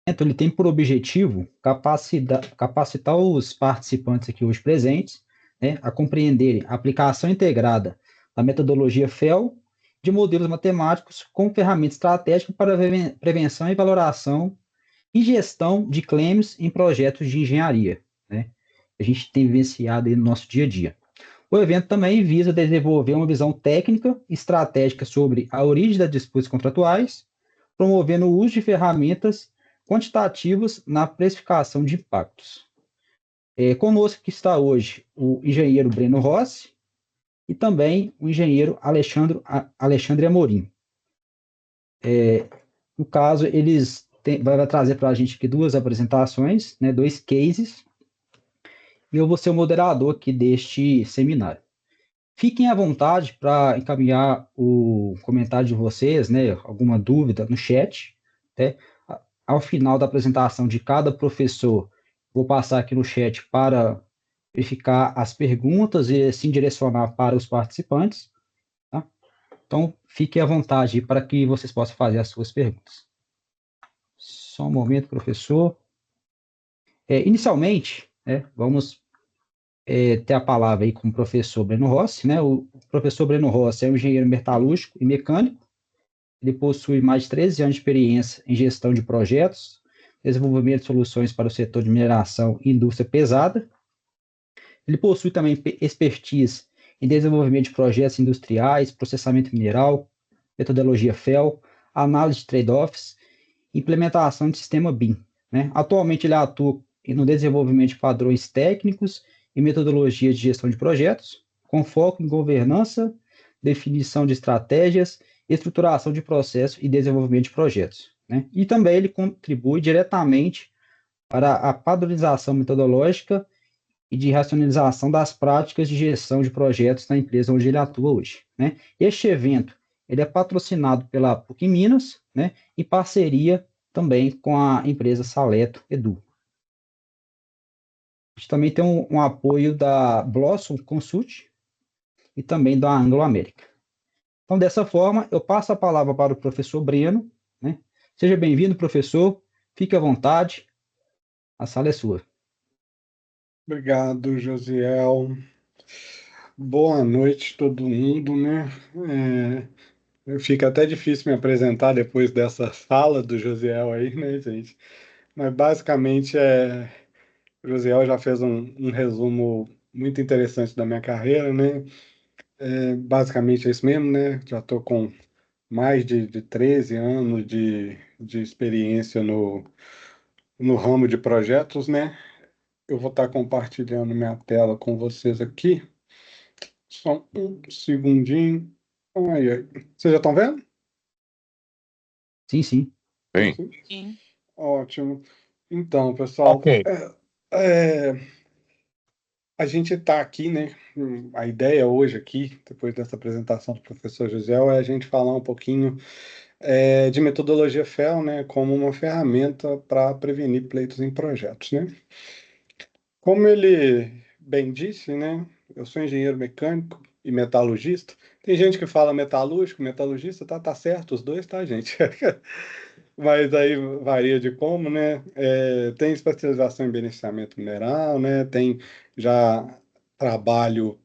Ele tem por objetivo capacitar os participantes aqui hoje presentes, né, a compreenderem a aplicação integrada da metodologia FEL de modelos matemáticos com ferramentas estratégicas para prevenção e valoração e gestão de claims em projetos de engenharia, né? A gente tem vivenciado aí no nosso dia a dia. O evento também visa desenvolver uma visão técnica e estratégica sobre a origem das disputas contratuais, promovendo o uso de ferramentas quantitativas na precificação de impactos. Conosco que está hoje o engenheiro Breno Rossi e também o engenheiro Alexandre Amorim. No caso, eles vai trazer para a gente aqui duas apresentações, né, dois cases, e eu vou ser o moderador aqui deste seminário. Fiquem à vontade para encaminhar o comentário de vocês, né, alguma dúvida no chat, né? Ao final da apresentação de cada professor, vou passar aqui no chat para verificar as perguntas e assim direcionar para os participantes, tá? Então, fiquem à vontade para que vocês possam fazer as suas perguntas. Só um momento, professor. Inicialmente, né, vamos ter a palavra aí com o professor Breno Rossi, né? O professor Breno Rossi é um engenheiro metalúrgico e mecânico. Ele possui mais de 13 anos de experiência em gestão de projetos, desenvolvimento de soluções para o setor de mineração e indústria pesada. Ele possui também expertise em desenvolvimento de projetos industriais, processamento mineral, metodologia FEL, análise de trade-offs, implementação de sistema BIM, né? Atualmente ele atua no desenvolvimento de padrões técnicos e metodologias de gestão de projetos, com foco em governança, definição de estratégias, estruturação de processos e desenvolvimento de projetos, né? E também ele contribui diretamente para a padronização metodológica e de racionalização das práticas de gestão de projetos na empresa onde ele atua hoje, né? Este evento ele é patrocinado pela PUC Minas, né, em parceria também com a empresa Saleto Edu. A gente também tem um apoio da Blossom Consult e também da Anglo American. Então, dessa forma, eu passo a palavra para o professor Breno, né? Seja bem-vindo, professor. Fique à vontade. A sala é sua. Obrigado, Josiel. Boa noite, todo mundo, né? Fica até difícil me apresentar depois dessa fala do Josiel aí, né, gente? Mas basicamente o Josiel já fez um resumo muito interessante da minha carreira, né? Basicamente é isso mesmo, né? Já estou com mais de 13 anos de experiência no ramo de projetos, né? Eu vou estar compartilhando minha tela com vocês aqui. Só um segundinho. Ai, ai. Vocês já estão vendo? Sim, sim. Sim. Sim. Ótimo. Então, pessoal, Ok. é, a gente está aqui, né? A ideia hoje aqui, depois dessa apresentação do professor José, é a gente falar um pouquinho de metodologia FEL, né, como uma ferramenta para prevenir pleitos em projetos, né? Como ele bem disse, né, eu sou engenheiro mecânico e metalurgista. Tem gente que fala metalúrgico, metalurgista, tá certo, os dois, tá, gente? Mas aí varia de como, né? Tem especialização em beneficiamento mineral, né? Tem já trabalho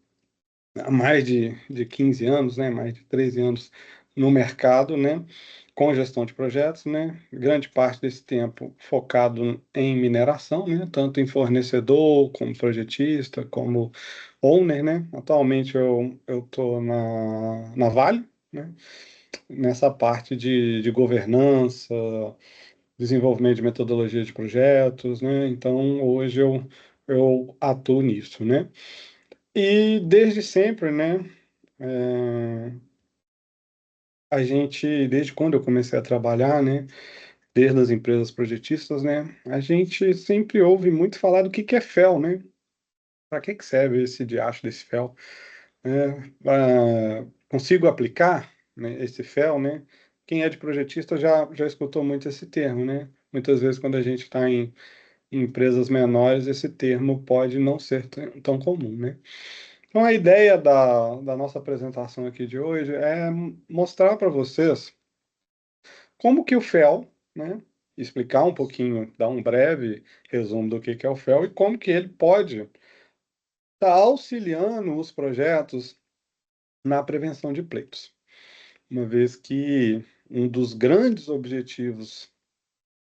há mais de 15 anos, né? Mais de 13 anos no mercado, né? Com gestão de projetos, né? Grande parte desse tempo focado em mineração, né? Tanto em fornecedor, como projetista, como owner, né? Atualmente eu estou na Vale, né? Nessa parte de governança, desenvolvimento de metodologia de projetos, né? Então, hoje eu atuo nisso, né? E desde sempre, né? é, desde quando eu comecei a trabalhar, né? Desde as empresas projetistas, né? A gente sempre ouve muito falar do que é FEL, né? Para que serve esse diacho desse FEL? Consigo aplicar, né, esse FEL, né? Quem é de projetista já escutou muito esse termo, né? Muitas vezes, quando a gente está em empresas menores, esse termo pode não ser tão comum, né? Então, a ideia da nossa apresentação aqui de hoje é mostrar para vocês como que o FEL, né, explicar um pouquinho, dar um breve resumo do que é o FEL e como que ele pode estar auxiliando os projetos na prevenção de pleitos. Uma vez que um dos grandes objetivos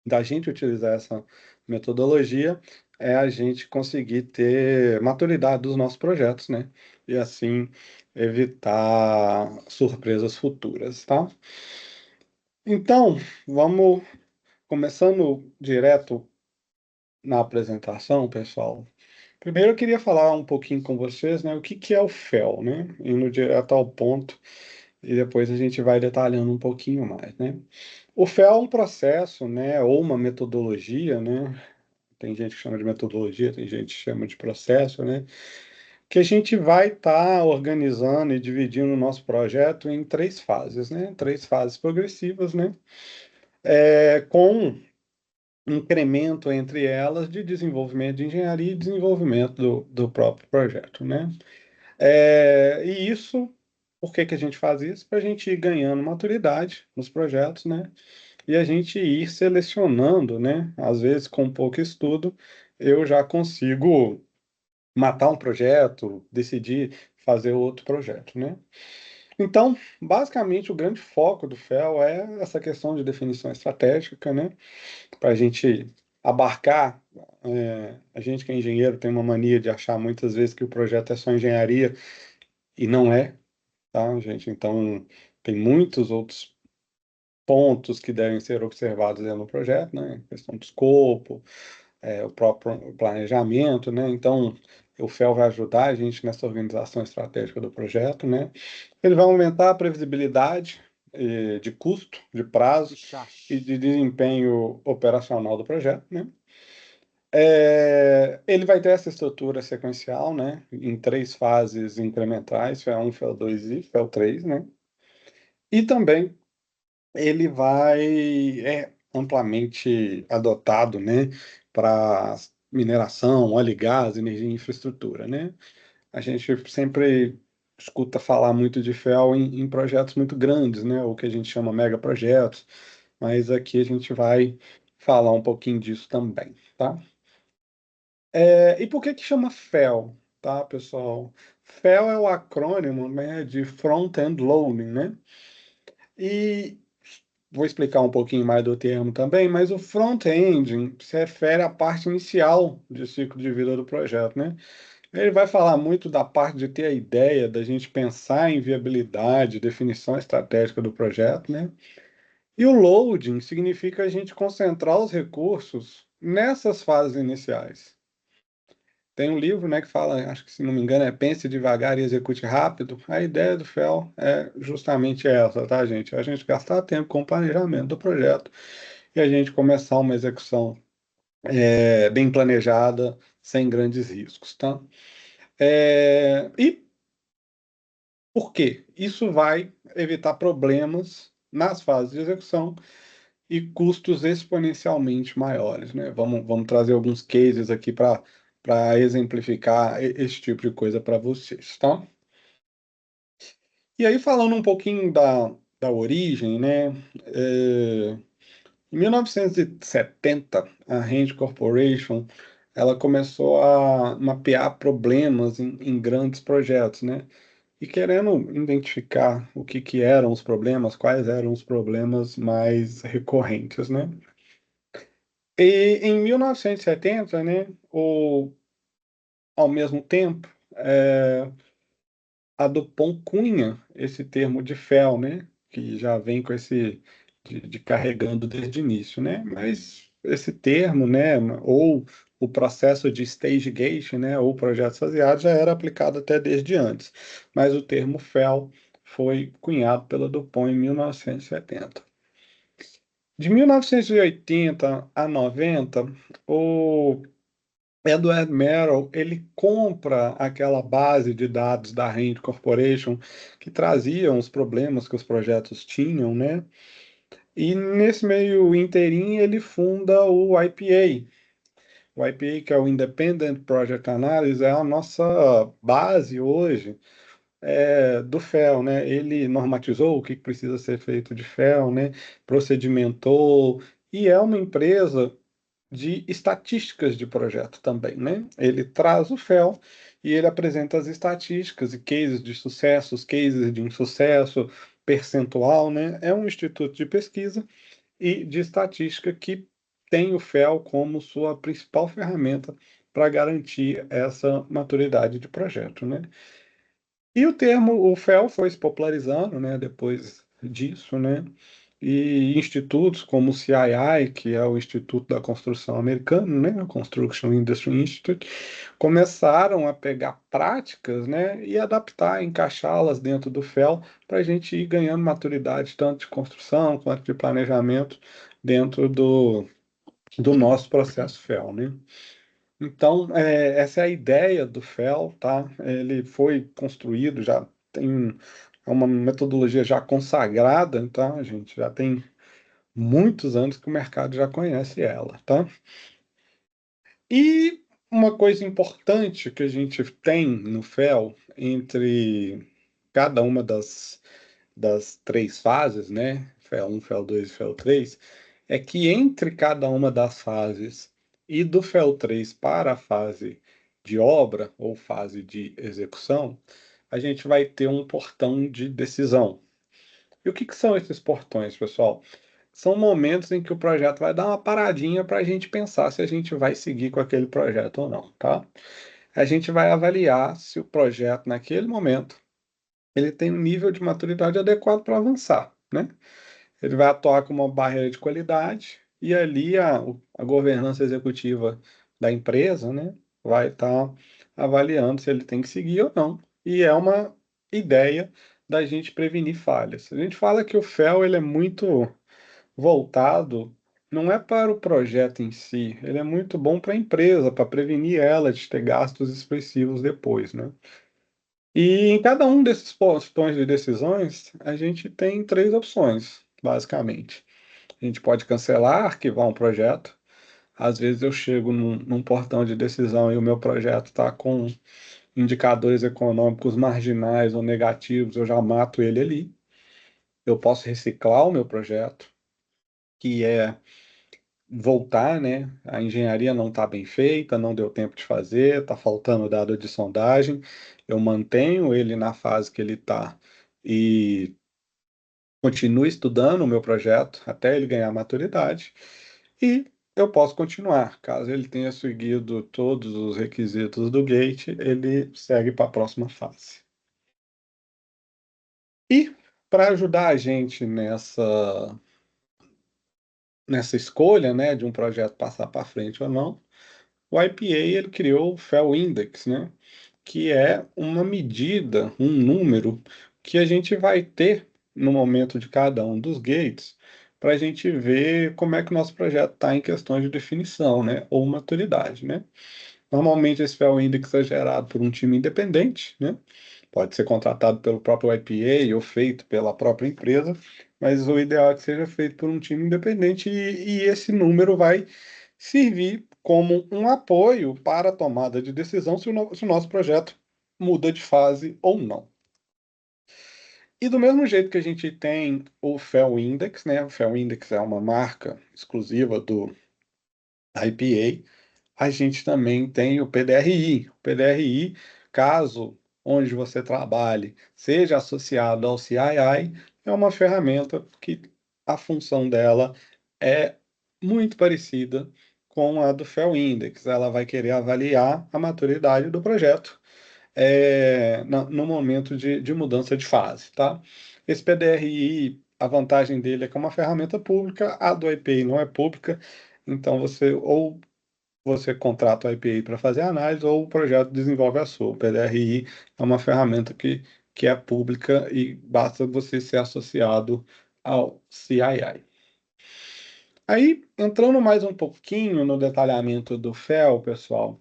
da gente utilizar essa metodologia é a gente conseguir ter maturidade dos nossos projetos, né? E assim evitar surpresas futuras, tá? Então, vamos começando direto na apresentação, pessoal. Primeiro eu queria falar um pouquinho com vocês, né, o que que é o FEL, né? Indo direto ao ponto e depois a gente vai detalhando um pouquinho mais, né? O FEL é um processo, né, ou uma metodologia, né? Tem gente que chama de metodologia, tem gente que chama de processo, né? Que a gente vai estar organizando e dividindo o nosso projeto em três fases, né? Três fases progressivas, né? Com incremento entre elas de desenvolvimento de engenharia e desenvolvimento do próprio projeto, né? E isso, por que que a gente faz isso? Para a gente ir ganhando maturidade nos projetos, né? E a gente ir selecionando, né? Às vezes, com pouco estudo, eu já consigo matar um projeto, decidir fazer outro projeto, né? Então, basicamente, o grande foco do FEL é essa questão de definição estratégica, né? Para a gente abarcar, a gente que é engenheiro tem uma mania de achar muitas vezes que o projeto é só engenharia e não é, tá, gente? Então, tem muitos outros pontos que devem ser observados dentro do projeto, né? A questão do escopo, o próprio planejamento, né? Então, o FEL vai ajudar a gente nessa organização estratégica do projeto, né? Ele vai aumentar a previsibilidade de custo, de prazo e de desempenho operacional do projeto, né? Ele vai ter essa estrutura sequencial, né? Em três fases incrementais, FEL1, FEL2 e FEL3, né? E também ele vai amplamente adotado, né, para mineração, óleo e gás, energia e infraestrutura, né? A gente sempre escuta falar muito de FEL em projetos muito grandes, né, o que a gente chama megaprojetos, mas aqui a gente vai falar um pouquinho disso também, tá? E por que que chama FEL, tá, pessoal? FEL é o acrônimo, né, de Front-End Loading, né? E vou explicar um pouquinho mais do termo também, mas o front-end se refere à parte inicial de ciclo de vida do projeto, né? Ele vai falar muito da parte de ter a ideia, da gente pensar em viabilidade, definição estratégica do projeto, né? E o loading significa a gente concentrar os recursos nessas fases iniciais. Tem um livro, né, que fala, acho que se não me engano, é Pense Devagar e Execute Rápido. A ideia do FEL é justamente essa, tá, gente? A gente gastar tempo com o planejamento do projeto e a gente começar uma execução bem planejada, sem grandes riscos, tá? E por quê? Isso vai evitar problemas nas fases de execução e custos exponencialmente maiores, né? Vamos trazer alguns cases aqui para exemplificar esse tipo de coisa para vocês, tá? E aí, falando um pouquinho da origem, né? Em 1970, a Rand Corporation ela começou a mapear problemas em grandes projetos, né? E querendo identificar o que eram os problemas, quais eram os problemas mais recorrentes, né? E em 1970, né, ao mesmo tempo, a Dupont cunha esse termo de FEL, né, que já vem com esse de carregando desde o início, né? Mas esse termo, né, ou o processo de stage gate, né, ou projetos faseados já era aplicado até desde antes, mas o termo FEL foi cunhado pela Dupont em 1970. De 1980 a 90, o Edward Merrill, ele compra aquela base de dados da Rand Corporation que traziam os problemas que os projetos tinham, né? E nesse meio inteirinho ele funda o IPA. O IPA, que é o Independent Project Analysis, é a nossa base hoje do FEL, né? Ele normatizou o que precisa ser feito de FEL, né? Procedimentou e é uma empresa de estatísticas de projeto também, né? Ele traz o FEL e ele apresenta as estatísticas e cases de sucesso, os cases de insucesso, percentual, né? É um instituto de pesquisa e de estatística que tem o FEL como sua principal ferramenta para garantir essa maturidade de projeto, né? E o termo, o FEL foi se popularizando, né, depois disso, né? E institutos como o CII, que é o Instituto da Construção Americano, né, o Construction Industry Institute, começaram a pegar práticas, né, e adaptar, encaixá-las dentro do FEL para a gente ir ganhando maturidade tanto de construção quanto de planejamento dentro do nosso processo FEL, né? Então, essa é a ideia do FEL, tá? Ele foi construído, já tem é uma metodologia já consagrada, tá, gente? Já tem muitos anos que o mercado já conhece ela, tá? E uma coisa importante que a gente tem no FEL, entre cada uma das três fases, né? FEL 1, FEL 2 e FEL 3, é que entre cada uma das fases e do FEL 3 para a fase de obra ou fase de execução, a gente vai ter um portão de decisão. E o que são esses portões, pessoal? São momentos em que o projeto vai dar uma paradinha para a gente pensar se a gente vai seguir com aquele projeto ou não, tá? A gente vai avaliar se o projeto, naquele momento, ele tem um nível de maturidade adequado para avançar, né? Ele vai atuar como uma barreira de qualidade e ali a governança executiva da empresa, né, vai estar avaliando se ele tem que seguir ou não. E é uma ideia da gente prevenir falhas. A gente fala que o FEL ele é muito voltado, não é para o projeto em si, ele é muito bom para a empresa, para prevenir ela de ter gastos expressivos depois, né? E em cada um desses postões de decisões, a gente tem três opções, basicamente. A gente pode cancelar, arquivar um projeto. Às vezes eu chego num portão de decisão e o meu projeto está com indicadores econômicos marginais ou negativos, eu já mato ele ali. Eu posso reciclar o meu projeto, que é voltar, né? A engenharia não está bem feita, não deu tempo de fazer, está faltando dado de sondagem. Eu mantenho ele na fase que ele está e continuo estudando o meu projeto até ele ganhar maturidade. E eu posso continuar. Caso ele tenha seguido todos os requisitos do gate, ele segue para a próxima fase. E para ajudar a gente nessa escolha, né, de um projeto passar para frente ou não, o IPA ele criou o FEL Index, né, que é uma medida, um número que a gente vai ter no momento de cada um dos gates para a gente ver como é que o nosso projeto está em questões de definição, né, ou maturidade, né. Normalmente esse FEL Index é gerado por um time independente, né? Pode ser contratado pelo próprio IPA ou feito pela própria empresa, mas o ideal é que seja feito por um time independente e esse número vai servir como um apoio para a tomada de decisão se o nosso projeto muda de fase ou não. E do mesmo jeito que a gente tem o FEL Index, né? O FEL Index é uma marca exclusiva do IPA, a gente também tem o PDRI. O PDRI, caso onde você trabalhe seja associado ao CII, é uma ferramenta que a função dela é muito parecida com a do FEL Index. Ela vai querer avaliar a maturidade do projeto no momento de mudança de fase, tá? Esse PDRI, a vantagem dele é que é uma ferramenta pública, a do IPA não é pública, então você contrata o IPA para fazer a análise ou o projeto desenvolve a sua. O PDRI é uma ferramenta que é pública e basta você ser associado ao CII. Aí, entrando mais um pouquinho no detalhamento do FEL, pessoal,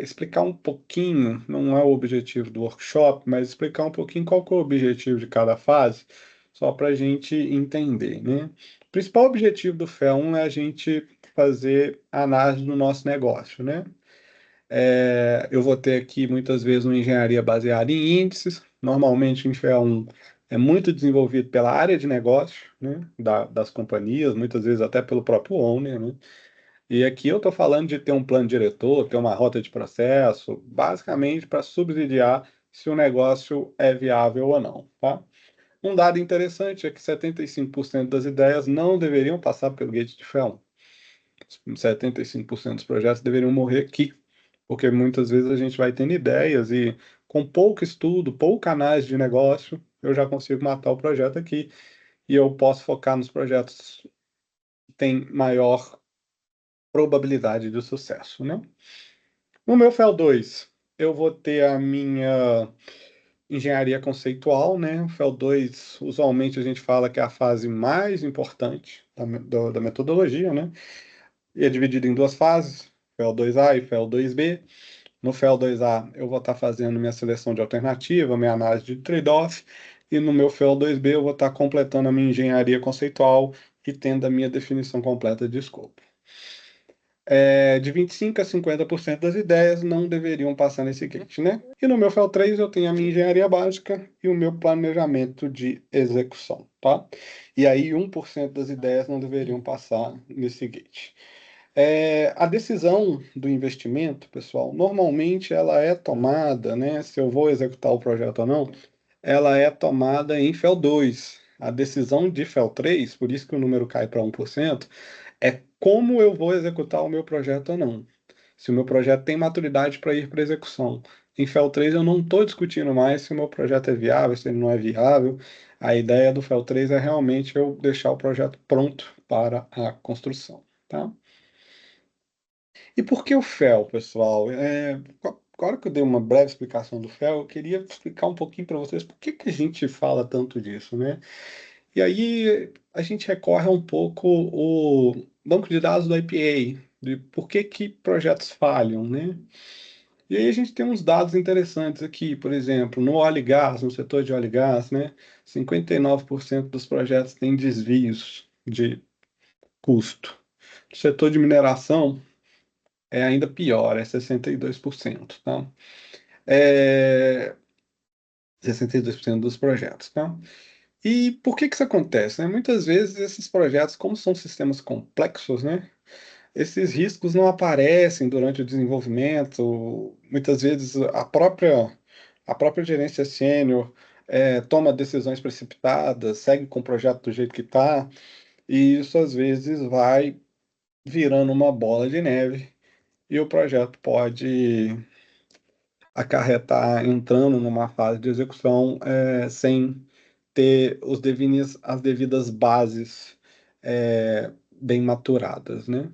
explicar um pouquinho, não é o objetivo do workshop, mas explicar um pouquinho qual que é o objetivo de cada fase, só para a gente entender, né? O principal objetivo do FEL1 é a gente fazer análise do nosso negócio, né? Eu vou ter aqui muitas vezes uma engenharia baseada em índices, normalmente em FEL1 é muito desenvolvido pela área de negócio, né, das companhias, muitas vezes até pelo próprio owner, né? E aqui eu estou falando de ter um plano diretor, ter uma rota de processo, basicamente para subsidiar se o negócio é viável ou não, tá? Um dado interessante é que 75% das ideias não deveriam passar pelo gate de Fallon. 75% dos projetos deveriam morrer aqui, porque muitas vezes a gente vai tendo ideias e com pouco estudo, pouca análise de negócio, eu já consigo matar o projeto aqui e eu posso focar nos projetos que têm maior probabilidade de sucesso, né? No meu FEL 2, eu vou ter a minha engenharia conceitual, né? O FEL 2, usualmente a gente fala que é a fase mais importante da metodologia, né? E é dividido em duas fases, FEL 2A e FEL 2B. No FEL 2A, eu vou estar fazendo minha seleção de alternativa, minha análise de trade-off, e no meu FEL 2B eu vou estar completando a minha engenharia conceitual e tendo a minha definição completa de escopo. De 25% a 50% das ideias não deveriam passar nesse gate, né? E no meu FEL 3 eu tenho a minha engenharia básica e o meu planejamento de execução, tá? E aí 1% das ideias não deveriam passar nesse gate. A decisão do investimento, pessoal, normalmente ela é tomada, né? Se eu vou executar o projeto ou não, ela é tomada em FEL 2. A decisão de FEL 3, por isso que o número cai para 1%, é como eu vou executar o meu projeto ou não. Se o meu projeto tem maturidade para ir para execução. Em FEL 3 eu não estou discutindo mais se o meu projeto é viável, se ele não é viável. A ideia do FEL 3 é realmente eu deixar o projeto pronto para a construção, tá? E por que o FEL, pessoal? Agora que eu dei uma breve explicação do FEL, eu queria explicar um pouquinho para vocês por que a gente fala tanto disso, né? E aí a gente recorre a um pouco o banco de dados do IPA, de por que projetos falham, né? E aí a gente tem uns dados interessantes aqui, por exemplo, no óleo e gás, no setor de óleo e gás, né? 59% dos projetos têm desvios de custo. No setor de mineração é ainda pior, é 62%, tá? É 62% dos projetos, tá? E por que isso acontece, né? Muitas vezes esses projetos, como são sistemas complexos, né? Esses riscos não aparecem durante o desenvolvimento. Muitas vezes a própria gerência sênior toma decisões precipitadas, segue com o projeto do jeito que está, e isso às vezes vai virando uma bola de neve e o projeto pode acarretar entrando numa fase de execução sem ter as devidas bases bem maturadas, né?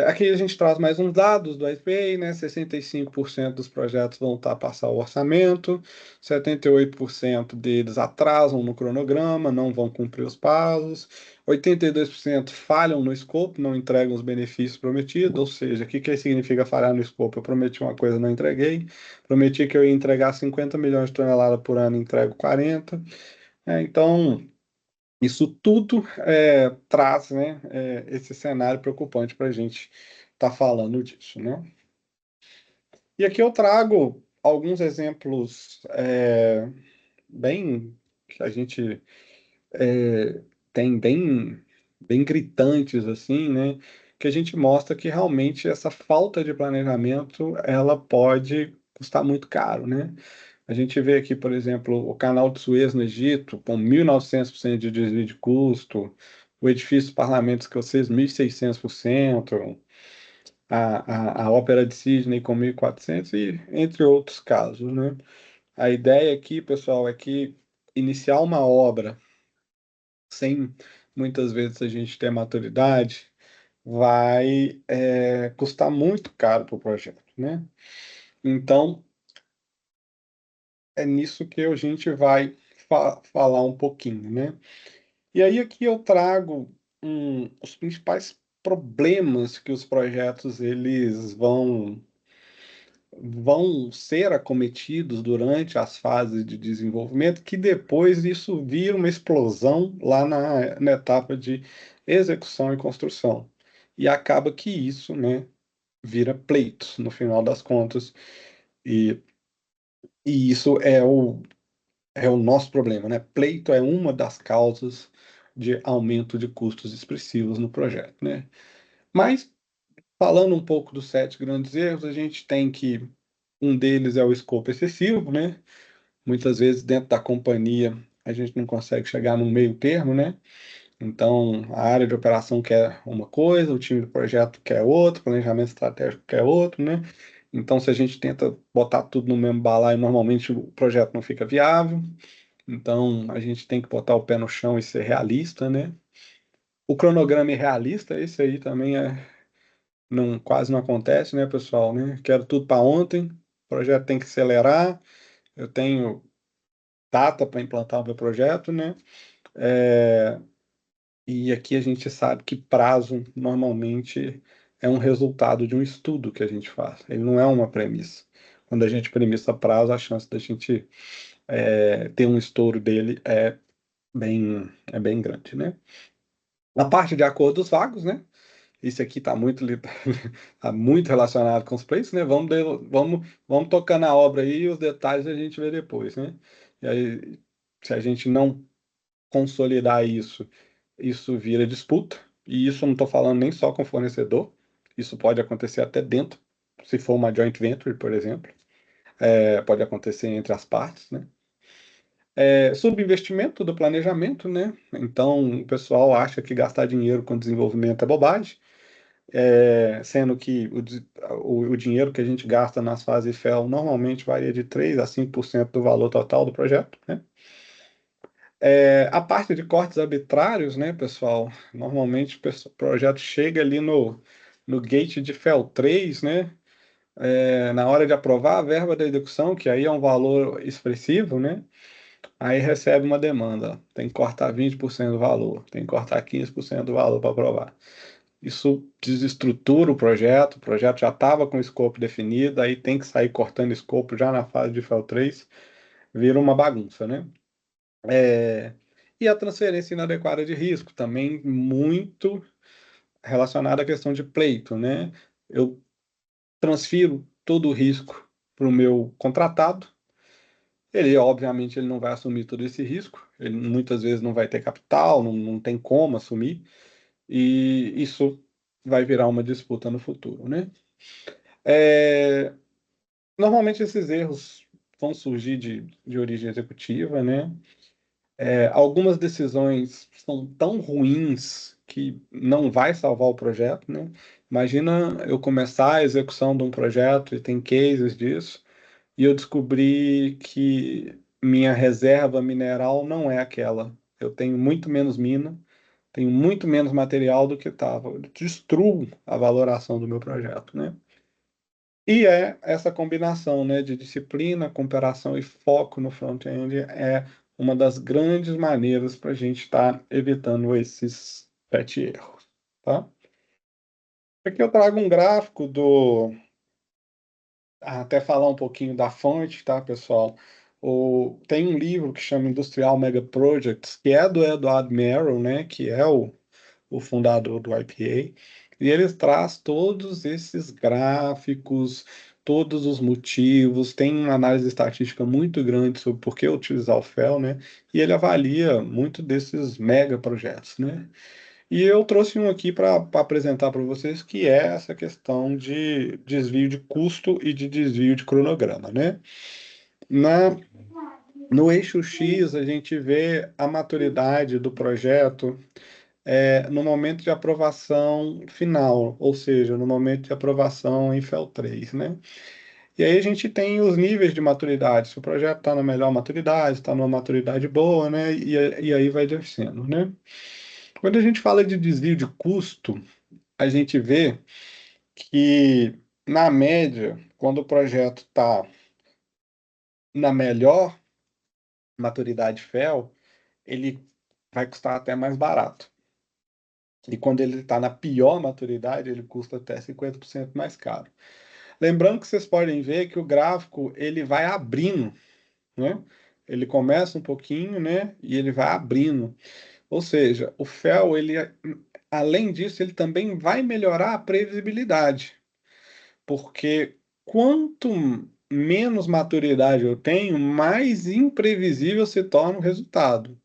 Aqui a gente traz mais uns dados do IPA, né? 65% dos projetos vão estar a passar o orçamento, 78% deles atrasam no cronograma, não vão cumprir os prazos, 82% falham no escopo, não entregam os benefícios prometidos, ou seja, o que significa falhar no escopo? Eu prometi uma coisa, não entreguei, prometi que eu ia entregar 50 milhões de toneladas por ano, entrego 40. Então, isso tudo traz, né, esse cenário preocupante para a gente estar falando disso, né? E aqui eu trago alguns exemplos bem que a gente tem bem gritantes assim, né? Que a gente mostra que realmente essa falta de planejamento ela pode custar muito caro, né? A gente vê aqui, por exemplo, o canal de Suez no Egito, com 1.900% de desvio de custo, o edifício do parlamento escocês, 1.600%, a Ópera de Sydney com 1.400%, e entre outros casos, né? A ideia aqui, pessoal, é que iniciar uma obra sem muitas vezes a gente ter maturidade vai custar muito caro para o projeto, né? Então, é nisso que a gente vai falar um pouquinho, né? E aí aqui eu trago os principais problemas que os projetos eles vão ser acometidos durante as fases de desenvolvimento, que depois isso vira uma explosão lá na etapa de execução e construção. E acaba que isso, né, vira pleitos no final das contas. E isso é é o nosso problema, né? Pleito é uma das causas de aumento de custos expressivos no projeto, né? Mas, falando um pouco dos 7 grandes erros, a gente tem que um deles é o escopo excessivo, né? Muitas vezes dentro da companhia a gente não consegue chegar no meio termo, né? Então, a área de operação quer uma coisa, o time do projeto quer outra, o planejamento estratégico quer outro, né? Então, se a gente tenta botar tudo no mesmo balaio, normalmente o projeto não fica viável. Então, a gente tem que botar o pé no chão e ser realista, né? O cronograma irrealista, esse aí também não, quase não acontece, né, pessoal, né? Quero tudo para ontem, o projeto tem que acelerar, eu tenho data para implantar o meu projeto, né? É, e aqui a gente sabe que prazo normalmente é um resultado de um estudo que a gente faz, ele não é uma premissa. Quando a gente premissa prazo, a chance da gente ter um estouro dele é bem grande, né? A parte de acordos vagos, né? Isso aqui está tá muito relacionado com os preços, né? Vamos tocar na obra aí e os detalhes a gente vê depois, né? E aí, se a gente não consolidar isso, isso vira disputa. E isso eu não estou falando nem só com o fornecedor. Isso pode acontecer até dentro, se for uma joint venture, por exemplo. Pode acontecer entre as partes, né? Subinvestimento do planejamento, né? Então, o pessoal acha que gastar dinheiro com desenvolvimento é bobagem, sendo que o dinheiro que a gente gasta nas fases FEL normalmente varia de 3 a 5% do valor total do projeto, né? A parte de cortes arbitrários, né, pessoal? Normalmente o projeto chega ali no gate de FEL 3, né? Na hora de aprovar a verba da execução, que aí é um valor expressivo, né? Aí recebe uma demanda, tem que cortar 20% do valor, tem que cortar 15% do valor para aprovar. Isso desestrutura o projeto já estava com o escopo definido, aí tem que sair cortando escopo já na fase de FEL 3, vira uma bagunça, né? E a transferência inadequada de risco, também muito relacionada à questão de pleito, né? Eu transfiro todo o risco para o meu contratado, ele, obviamente, ele não vai assumir todo esse risco, ele muitas vezes não vai ter capital, não tem como assumir, e isso vai virar uma disputa no futuro, né? É, Normalmente esses erros vão surgir de origem executiva, né? Algumas decisões são tão ruins que não vai salvar o projeto, né? Imagina eu começar a execução de um projeto e tem cases disso, e eu descobri que minha reserva mineral não é aquela. Eu tenho muito menos mina, tenho muito menos material do que estava. Eu destruo a valoração do meu projeto, né? E essa combinação, né, de disciplina, comparação e foco no front-end é uma das grandes maneiras para a gente estar evitando esses 7 erros, tá? Aqui eu trago um gráfico até falar um pouquinho da fonte, tá, pessoal? Tem um livro que chama Industrial Mega Projects, que é do Edward Merrill, né, que é o fundador do IPA, e ele traz todos esses gráficos, todos os motivos, tem uma análise estatística muito grande sobre por que utilizar o FEL, né? E ele avalia muito desses mega projetos, né? E eu trouxe um aqui para apresentar para vocês, que é essa questão de desvio de custo e de desvio de cronograma, né? Na, no eixo X, a gente vê a maturidade do projeto no momento de aprovação final, ou seja, no momento de aprovação em FEL 3, né? E aí a gente tem os níveis de maturidade, se o projeto está na melhor maturidade, está numa maturidade boa, né? E aí vai descendo, né? Quando a gente fala de desvio de custo, a gente vê que, na média, quando o projeto está na melhor maturidade FEL, ele vai custar até mais barato. E quando ele está na pior maturidade, ele custa até 50% mais caro. Lembrando que vocês podem ver que o gráfico ele vai abrindo, né? Ele começa um pouquinho, né? E ele vai abrindo. Ou seja, o FEL, ele, além disso, ele também vai melhorar a previsibilidade. Porque quanto menos maturidade eu tenho, mais imprevisível se torna o resultado.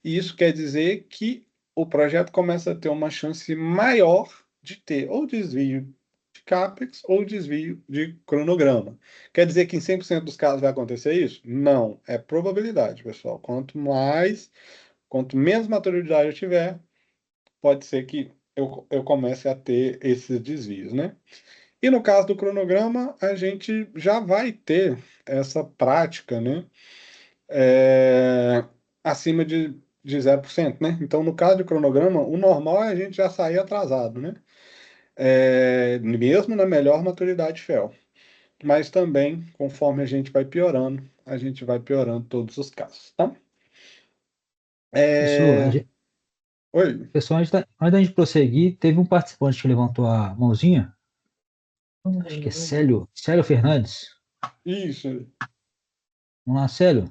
E isso quer dizer que o projeto começa a ter uma chance maior de ter ou desvio de CAPEX ou desvio de cronograma. Quer dizer que em 100% dos casos vai acontecer isso? Não, é probabilidade, pessoal. Quanto menos maturidade eu tiver, pode ser que eu comece a ter esses desvios, né? E no caso do cronograma, a gente já vai ter essa prática, né? É, acima de 0%, né? Então, no caso do cronograma, o normal é a gente já sair atrasado, né? Mesmo na melhor maturidade FEL. Mas também, conforme a gente vai piorando todos os casos, tá? Professor, É, Oi, pessoal, antes da gente prosseguir, teve um participante que levantou a mãozinha. Acho que é Célio Fernandes. isso. Vamos lá, Célio.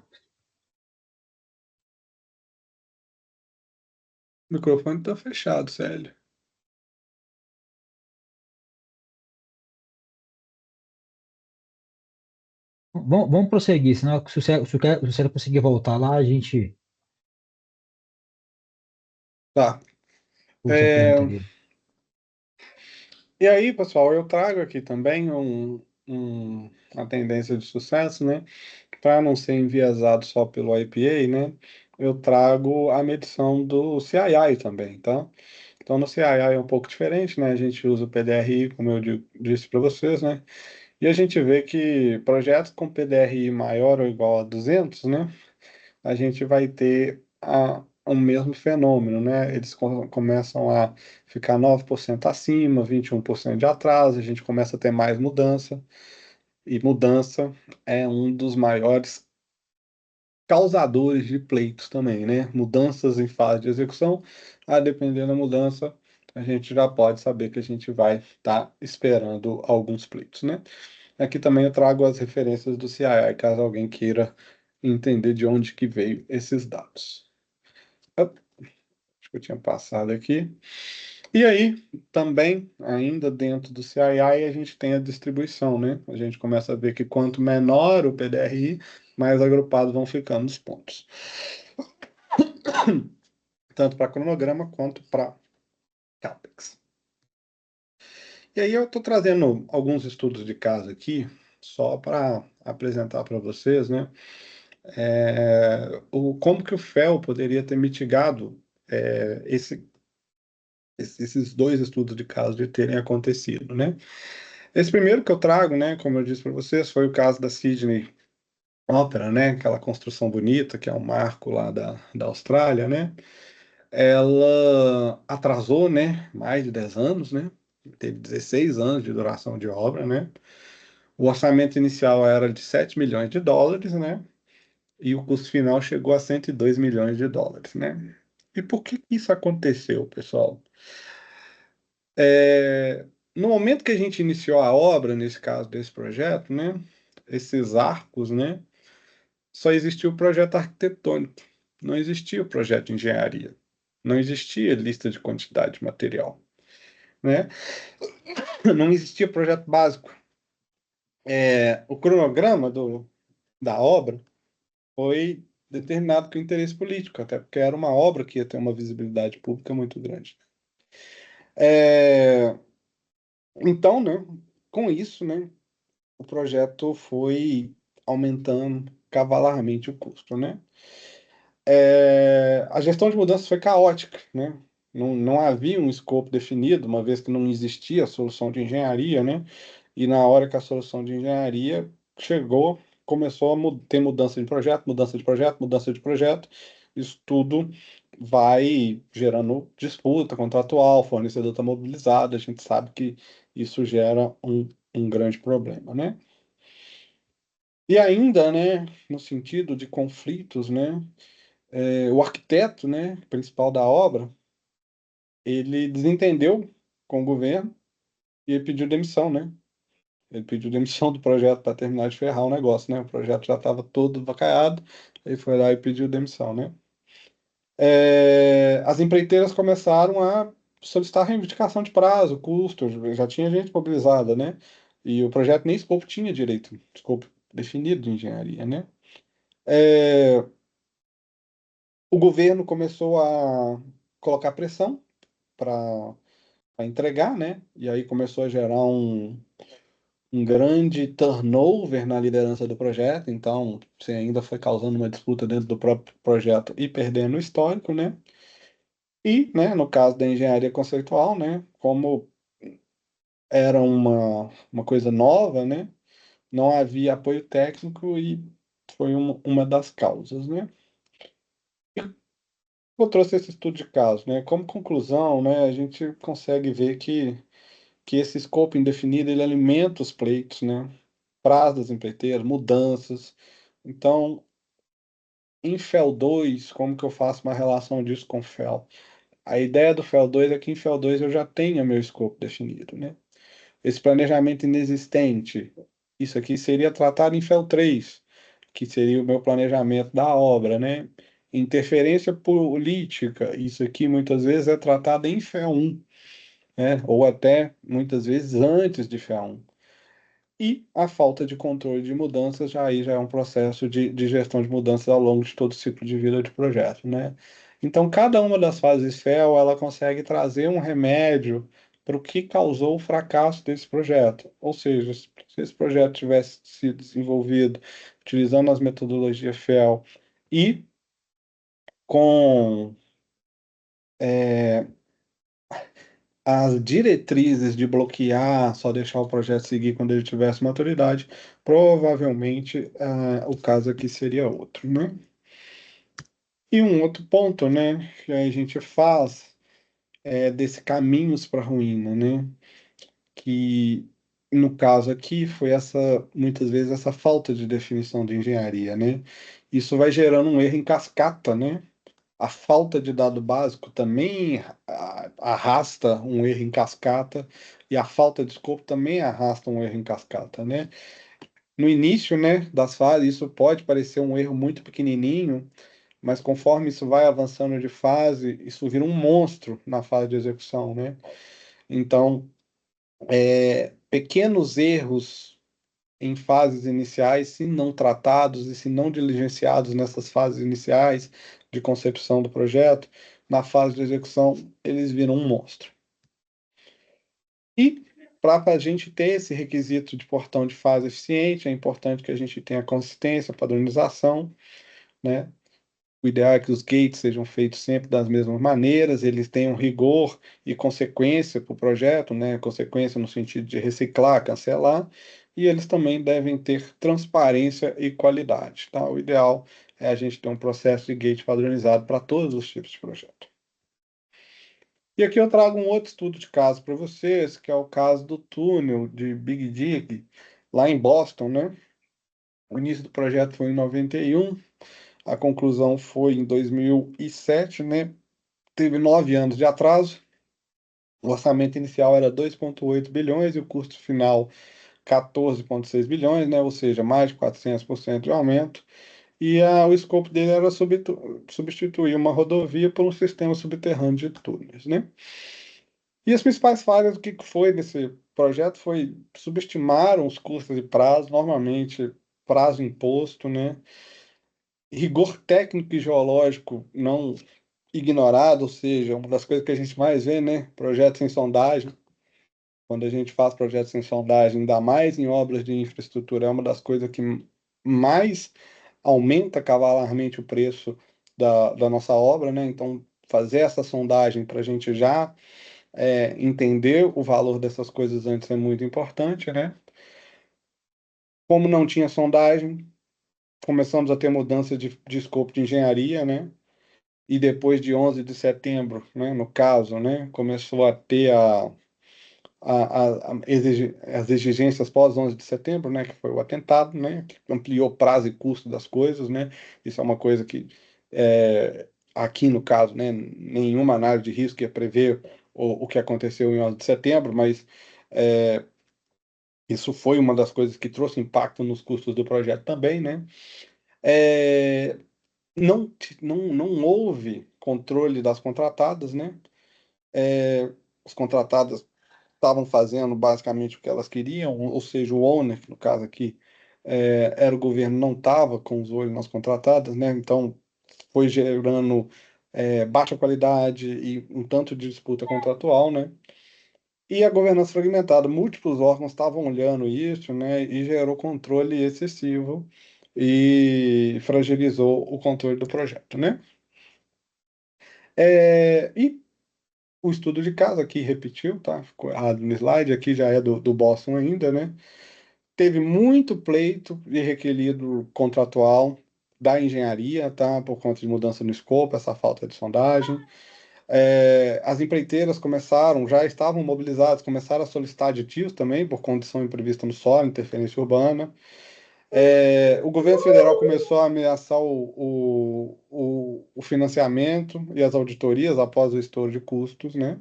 O microfone está fechado, Célio. Vamos prosseguir, senão se o Célio conseguir voltar lá, a gente Tá. usa a É, pergunta dele. E aí, pessoal, eu trago aqui também uma tendência de sucesso, né? Para não ser enviesado só pelo IPA, né? Eu trago a medição do CII também, tá? Então, no CII é um pouco diferente, né? A gente usa o PDRI, como eu disse para vocês, né? E a gente vê que projetos com PDRI maior ou igual a 200, né? A gente vai ter o mesmo fenômeno, né? Eles começam a ficar 9% acima, 21% de atraso, a gente começa a ter mais mudança, e mudança é um dos maiores causadores de pleitos também, né? Mudanças em fase de execução, a depender da mudança, a gente já pode saber que a gente vai estar esperando alguns pleitos, né? Aqui também eu trago as referências do CII, caso alguém queira entender de onde que veio esses dados. Acho que eu tinha passado aqui. E aí, também, ainda dentro do CII, a gente tem a distribuição, né? A gente começa a ver que quanto menor o PDRI, mais agrupados vão ficando os pontos. Tanto para cronograma quanto para CAPEX. E aí eu estou trazendo alguns estudos de caso aqui, só para apresentar para vocês, né? Como que o FEL poderia ter mitigado esses dois estudos de caso de terem acontecido, né? Esse primeiro que eu trago, né, como eu disse para vocês, foi o caso da Sydney Opera, né, aquela construção bonita que é um marco lá da Austrália, né? Ela atrasou, né, mais de 10 anos, né? Teve 16 anos de duração de obra, né? O orçamento inicial era de 7 milhões de dólares, né? E o custo final chegou a 102 milhões de dólares, né? E por que isso aconteceu, pessoal? No momento que a gente iniciou a obra, nesse caso desse projeto, né, esses arcos, né, só existia o projeto arquitetônico, não existia o projeto de engenharia, não existia lista de quantidade de material, né, não existia projeto básico. O cronograma da obra foi determinado com interesse político, até porque era uma obra que ia ter uma visibilidade pública muito grande. É, então, né, com isso, né, o projeto foi aumentando cavalarmente o custo, né? A gestão de mudanças foi caótica, né? Não havia um escopo definido, uma vez que não existia a solução de engenharia, né? E na hora que a solução de engenharia chegou, começou a ter mudança de projeto, mudança de projeto, mudança de projeto. Isso tudo vai gerando disputa contratual, fornecedor está mobilizado, a gente sabe que isso gera um grande problema, né? E ainda, né, no sentido de conflitos, né, o arquiteto, né, principal da obra, ele desentendeu com o governo e ele pediu demissão, né? Ele pediu demissão do projeto para terminar de ferrar o negócio, né? O projeto já estava todo vacaiado, ele foi lá e pediu demissão, né? As empreiteiras começaram a solicitar reivindicação de prazo, custo, já tinha gente mobilizada, né? E o projeto nem escopo tinha direito, escopo definido de engenharia, né? É, o governo começou a colocar pressão para entregar, né? E aí começou a gerar um grande turnover na liderança do projeto, então você ainda foi causando uma disputa dentro do próprio projeto e perdendo o histórico, né? E, né, no caso da engenharia conceitual, né, como era uma coisa nova, né, não havia apoio técnico e foi uma das causas, né? Eu trouxe esse estudo de caso, né? Como conclusão, né, a gente consegue ver que esse escopo indefinido ele alimenta os pleitos, né? Prazo das empreiteiras, mudanças. Então, em FEL 2, como que eu faço uma relação disso com FEL? A ideia do FEL 2 é que em FEL 2 eu já tenha meu escopo definido, né? Esse planejamento inexistente, isso aqui seria tratado em FEL 3, que seria o meu planejamento da obra, né? Interferência política, isso aqui muitas vezes é tratado em FEL 1, né? Ou até muitas vezes antes de FEL 1. E a falta de controle de mudanças já aí já é um processo de gestão de mudanças ao longo de todo o ciclo de vida de projeto, né? Então, cada uma das fases FEL, ela consegue trazer um remédio para o que causou o fracasso desse projeto. Ou seja, se esse projeto tivesse sido desenvolvido utilizando as metodologias FEL e com as diretrizes de bloquear, só deixar o projeto seguir quando ele tivesse maturidade, provavelmente o caso aqui seria outro, né? E um outro ponto, né, que a gente faz desse caminhos para a ruína, né? Que no caso aqui foi muitas vezes essa falta de definição de engenharia, né? Isso vai gerando um erro em cascata, né? A falta de dado básico também arrasta um erro em cascata e a falta de escopo também arrasta um erro em cascata, né? No início, né, das fases, isso pode parecer um erro muito pequenininho, mas conforme isso vai avançando de fase, isso vira um monstro na fase de execução, né? Então, pequenos erros em fases iniciais, se não tratados e se não diligenciados nessas fases iniciais de concepção do projeto, na fase de execução, eles viram um monstro. E para a gente ter esse requisito de portão de fase eficiente, é importante que a gente tenha consistência, padronização, né? O ideal é que os gates sejam feitos sempre das mesmas maneiras, eles tenham rigor e consequência para o projeto, né? Consequência no sentido de reciclar, cancelar, e eles também devem ter transparência e qualidade, tá? O ideal é a gente ter um processo de gate padronizado para todos os tipos de projeto. E aqui eu trago um outro estudo de caso para vocês, que é o caso do túnel de Big Dig, lá em Boston, né? O início do projeto foi em 91, a conclusão foi em 2007, né? Teve 9 anos de atraso. O orçamento inicial era 2,8 bilhões e o custo final 14,6 bilhões, né? Ou seja, mais de 400% de aumento. E o escopo dele era substituir uma rodovia por um sistema subterrâneo de túneis, né? E as principais falhas do que foi nesse projeto foi subestimaram os custos e prazos, normalmente prazo imposto, né? Rigor técnico e geológico não ignorado, ou seja, uma das coisas que a gente mais vê, né? Projetos sem sondagem. Quando a gente faz projetos sem sondagem, ainda mais em obras de infraestrutura, é uma das coisas que mais aumenta cavalarmente o preço da nossa obra, né? Então, fazer essa sondagem para a gente já entender o valor dessas coisas antes é muito importante, né? Como não tinha sondagem, começamos a ter mudança de escopo de engenharia, né? E depois de 11 de setembro, né, no caso, né, começou a ter as exigências pós 11 de setembro, né, que foi o atentado, né, que ampliou prazo e custo das coisas, né, isso é uma coisa que, aqui no caso, né, nenhuma análise de risco ia prever o que aconteceu em 11 de setembro, mas isso foi uma das coisas que trouxe impacto nos custos do projeto também, né. É, não houve controle das contratadas, né, as contratadas estavam fazendo basicamente o que elas queriam, ou seja, o owner, que no caso aqui era o governo, não estava com os olhos nas contratadas, né? Então foi gerando baixa qualidade e um tanto de disputa contratual, né? E a governança fragmentada, múltiplos órgãos estavam olhando isso, né? E gerou controle excessivo e fragilizou o controle do projeto, né? E o estudo de caso aqui repetiu, tá? Ficou errado no slide, aqui já é do Boston ainda, né? Teve muito pleito e requerido contratual da engenharia, tá? Por conta de mudança no escopo, essa falta de sondagem. As empreiteiras começaram, já estavam mobilizadas, começaram a solicitar aditivos também, por condição imprevista no solo, interferência urbana. O governo federal começou a ameaçar o financiamento e as auditorias após o estouro de custos, né?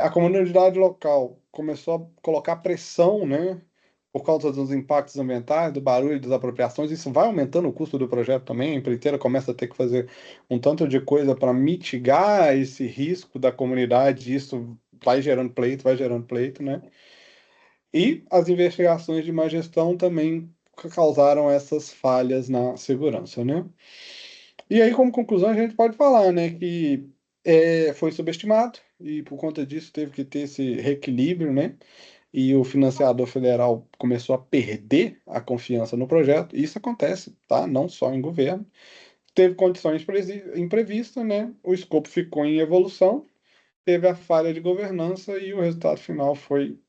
A comunidade local começou a colocar pressão, né, por causa dos impactos ambientais, do barulho, das apropriações. Isso vai aumentando o custo do projeto também. A empreiteira começa a ter que fazer um tanto de coisa para mitigar esse risco da comunidade. Isso vai gerando pleito, né? E as investigações de má gestão também causaram essas falhas na segurança, né? E aí, como conclusão, a gente pode falar, né, que foi subestimado e por conta disso teve que ter esse reequilíbrio, né? E o financiador federal começou a perder a confiança no projeto. Isso acontece, tá? Não só em governo. Teve condições imprevistas, né? O escopo ficou em evolução, teve a falha de governança e o resultado final foi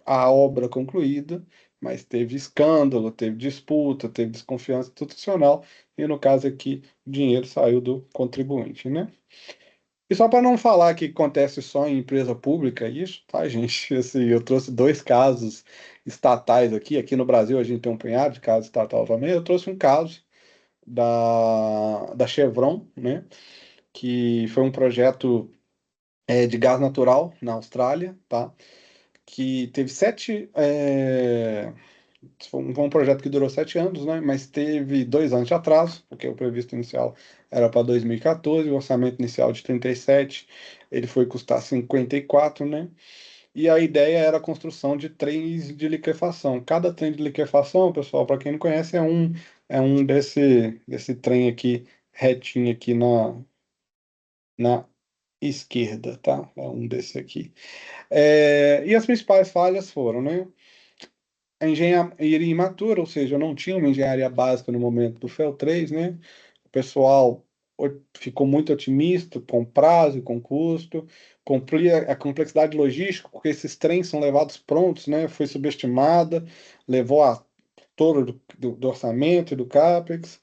a obra concluída, mas teve escândalo, teve disputa, teve desconfiança institucional, e no caso aqui, o dinheiro saiu do contribuinte, né? E só para não falar que acontece só em empresa pública isso, tá, gente? Assim, eu trouxe dois casos estatais aqui. Aqui no Brasil a gente tem um punhado de casos estatal também. Eu trouxe um caso da Chevron, né? Que foi um projeto de gás natural na Austrália, tá? Que teve foi um projeto que durou 7 anos, né? Mas teve 2 anos de atraso, porque o previsto inicial era para 2014, o orçamento inicial de 37, ele foi custar 54, né? E a ideia era a construção de trens de liquefação. Cada trem de liquefação, pessoal, para quem não conhece, é um desse trem aqui, retinho aqui na esquerda, tá? É um desse aqui. E as principais falhas foram, né? A engenharia imatura, ou seja, não tinha uma engenharia básica no momento do FEL 3, né? O pessoal ficou muito otimista com prazo, com custo, a complexidade logística, porque esses trens são levados prontos, né? Foi subestimada, levou a touro do orçamento e do CAPEX.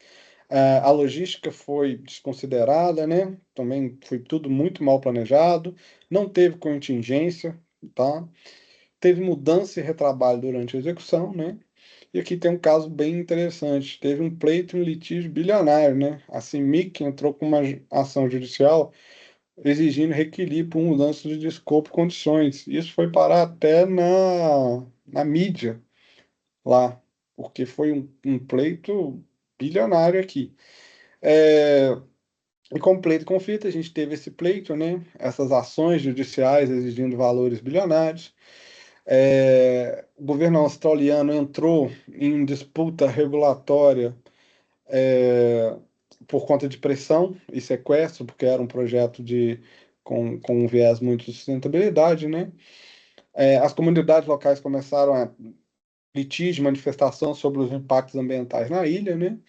A logística foi desconsiderada, né? Também foi tudo muito mal planejado, não teve contingência, tá? Teve mudança e retrabalho durante a execução, né? E aqui tem um caso bem interessante. Teve um pleito em litígio bilionário, né? A CIMIC entrou com uma ação judicial exigindo requerir por mudança de escopo e condições. Isso foi parar até na mídia lá, porque foi um pleito bilionário aqui. É, e como pleito e conflito, a gente teve esse pleito, né? Essas ações judiciais exigindo valores bilionários. O governo australiano entrou em disputa regulatória é, por conta de pressão e sequestro, porque era um projeto com um viés muito de sustentabilidade, né? As comunidades locais começaram a litígio, manifestação sobre os impactos ambientais na ilha, né?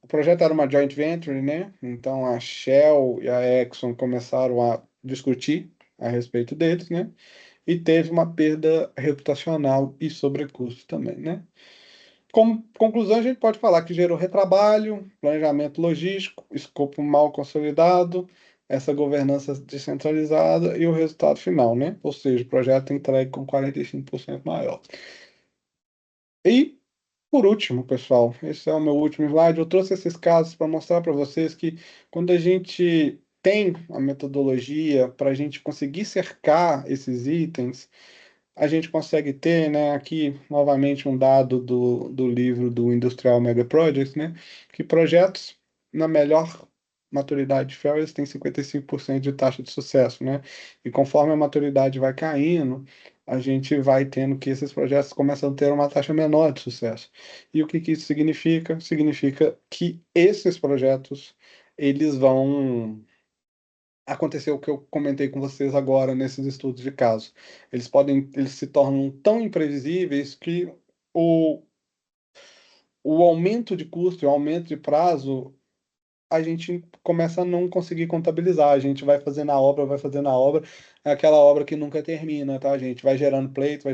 O projeto era uma joint venture, né? Então a Shell e a Exxon começaram a discutir a respeito deles, né? E teve uma perda reputacional e sobrecusto também, né? Como conclusão, a gente pode falar que gerou retrabalho, planejamento logístico, escopo mal consolidado, essa governança descentralizada e o resultado final, né? Ou seja, o projeto entregue com 45% maior. E, por último, pessoal, esse é o meu último slide. Eu trouxe esses casos para mostrar para vocês que quando a gente tem a metodologia para a gente conseguir cercar esses itens, a gente consegue ter, né, aqui novamente um dado do livro do Industrial Mega Projects, né, que projetos na melhor maturidade de FEL, eles têm 55% de taxa de sucesso, né? E conforme a maturidade vai caindo, a gente vai tendo que esses projetos começam a ter uma taxa menor de sucesso. E o que que isso significa? Significa que esses projetos, eles vão acontecer o que eu comentei com vocês agora nesses estudos de caso. Eles se tornam tão imprevisíveis que o, o aumento de custo e o aumento de prazo a gente começa a não conseguir contabilizar. A gente vai fazendo a obra, é aquela obra que nunca termina, tá, gente? Vai gerando pleito,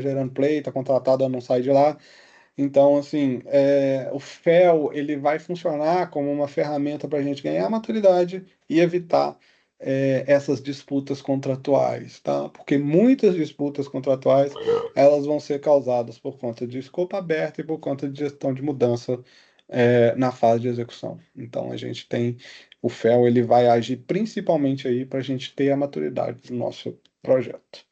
a contratada não sai de lá. Então, assim, o FEL ele vai funcionar como uma ferramenta para a gente ganhar maturidade e evitar essas disputas contratuais, tá? Porque muitas disputas contratuais elas vão ser causadas por conta de escopo aberto e por conta de gestão de mudança na fase de execução. Então, a gente tem o FEL ele vai agir principalmente aí para a gente ter a maturidade do nosso projeto.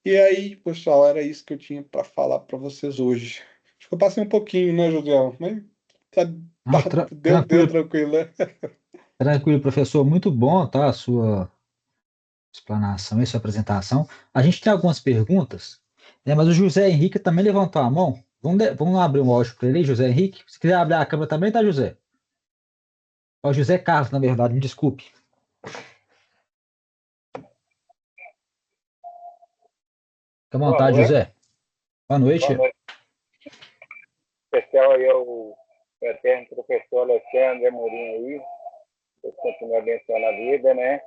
E aí, pessoal, era isso que eu tinha para falar para vocês hoje. Acho que eu passei um pouquinho, né, José? Mas tá, Não, deu tranquilo, né? tranquilo, professor. Muito bom, tá? A sua explanação e sua apresentação. A gente tem algumas perguntas, né? Mas o José Henrique também levantou a mão. Vamos abrir um áudio para ele, José Henrique. Se quiser abrir a câmera também, tá, José? É o José Carlos, na verdade, me desculpe. Fique à Boa vontade, noite. José. Boa Boa noite. noite, pessoal. Aí é o eterno professor Alexandre Amorim aí. Deus continue abençoando a vida, né?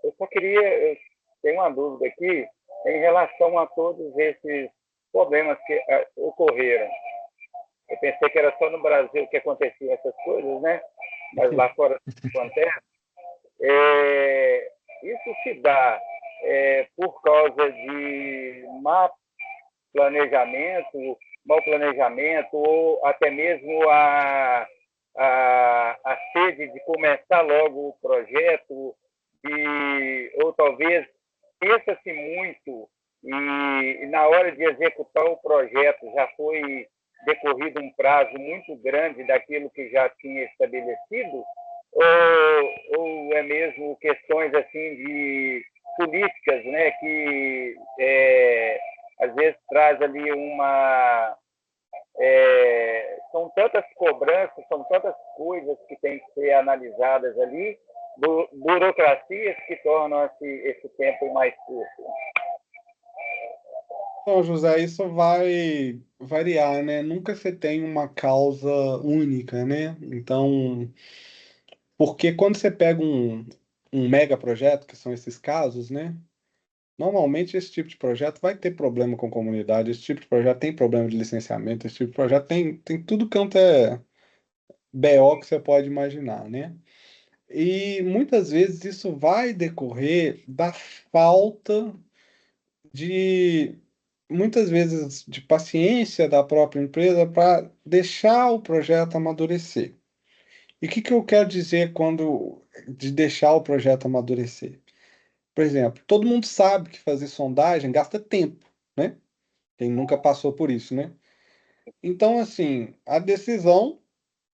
Eu só queria, ter uma dúvida aqui em relação a todos esses problemas que ocorreram. Eu pensei que era só no Brasil que aconteciam essas coisas, né? Mas lá fora acontece. Isso se dá por causa de mau planejamento, ou até mesmo a sede de começar logo o projeto, ou talvez pensa-se muito e na hora de executar o projeto já foi decorrido um prazo muito grande daquilo que já tinha estabelecido, ou é mesmo questões assim de políticas, né, que às vezes traz ali são tantas cobranças, são tantas coisas que têm que ser analisadas ali, burocracias que tornam esse tempo mais curto. Então, José, isso vai variar, né? Nunca você tem uma causa única, né? Então, porque quando você pega um mega projeto, que são esses casos, né? Normalmente esse tipo de projeto vai ter problema com a comunidade, esse tipo de projeto tem problema de licenciamento, esse tipo de projeto tem tudo quanto é BO que você pode imaginar, né? E muitas vezes isso vai decorrer da falta de, muitas vezes, de paciência da própria empresa para deixar o projeto amadurecer. E o que que eu quero dizer quando de deixar o projeto amadurecer? Por exemplo, todo mundo sabe que fazer sondagem gasta tempo, né? Quem nunca passou por isso, né? Então, assim, a decisão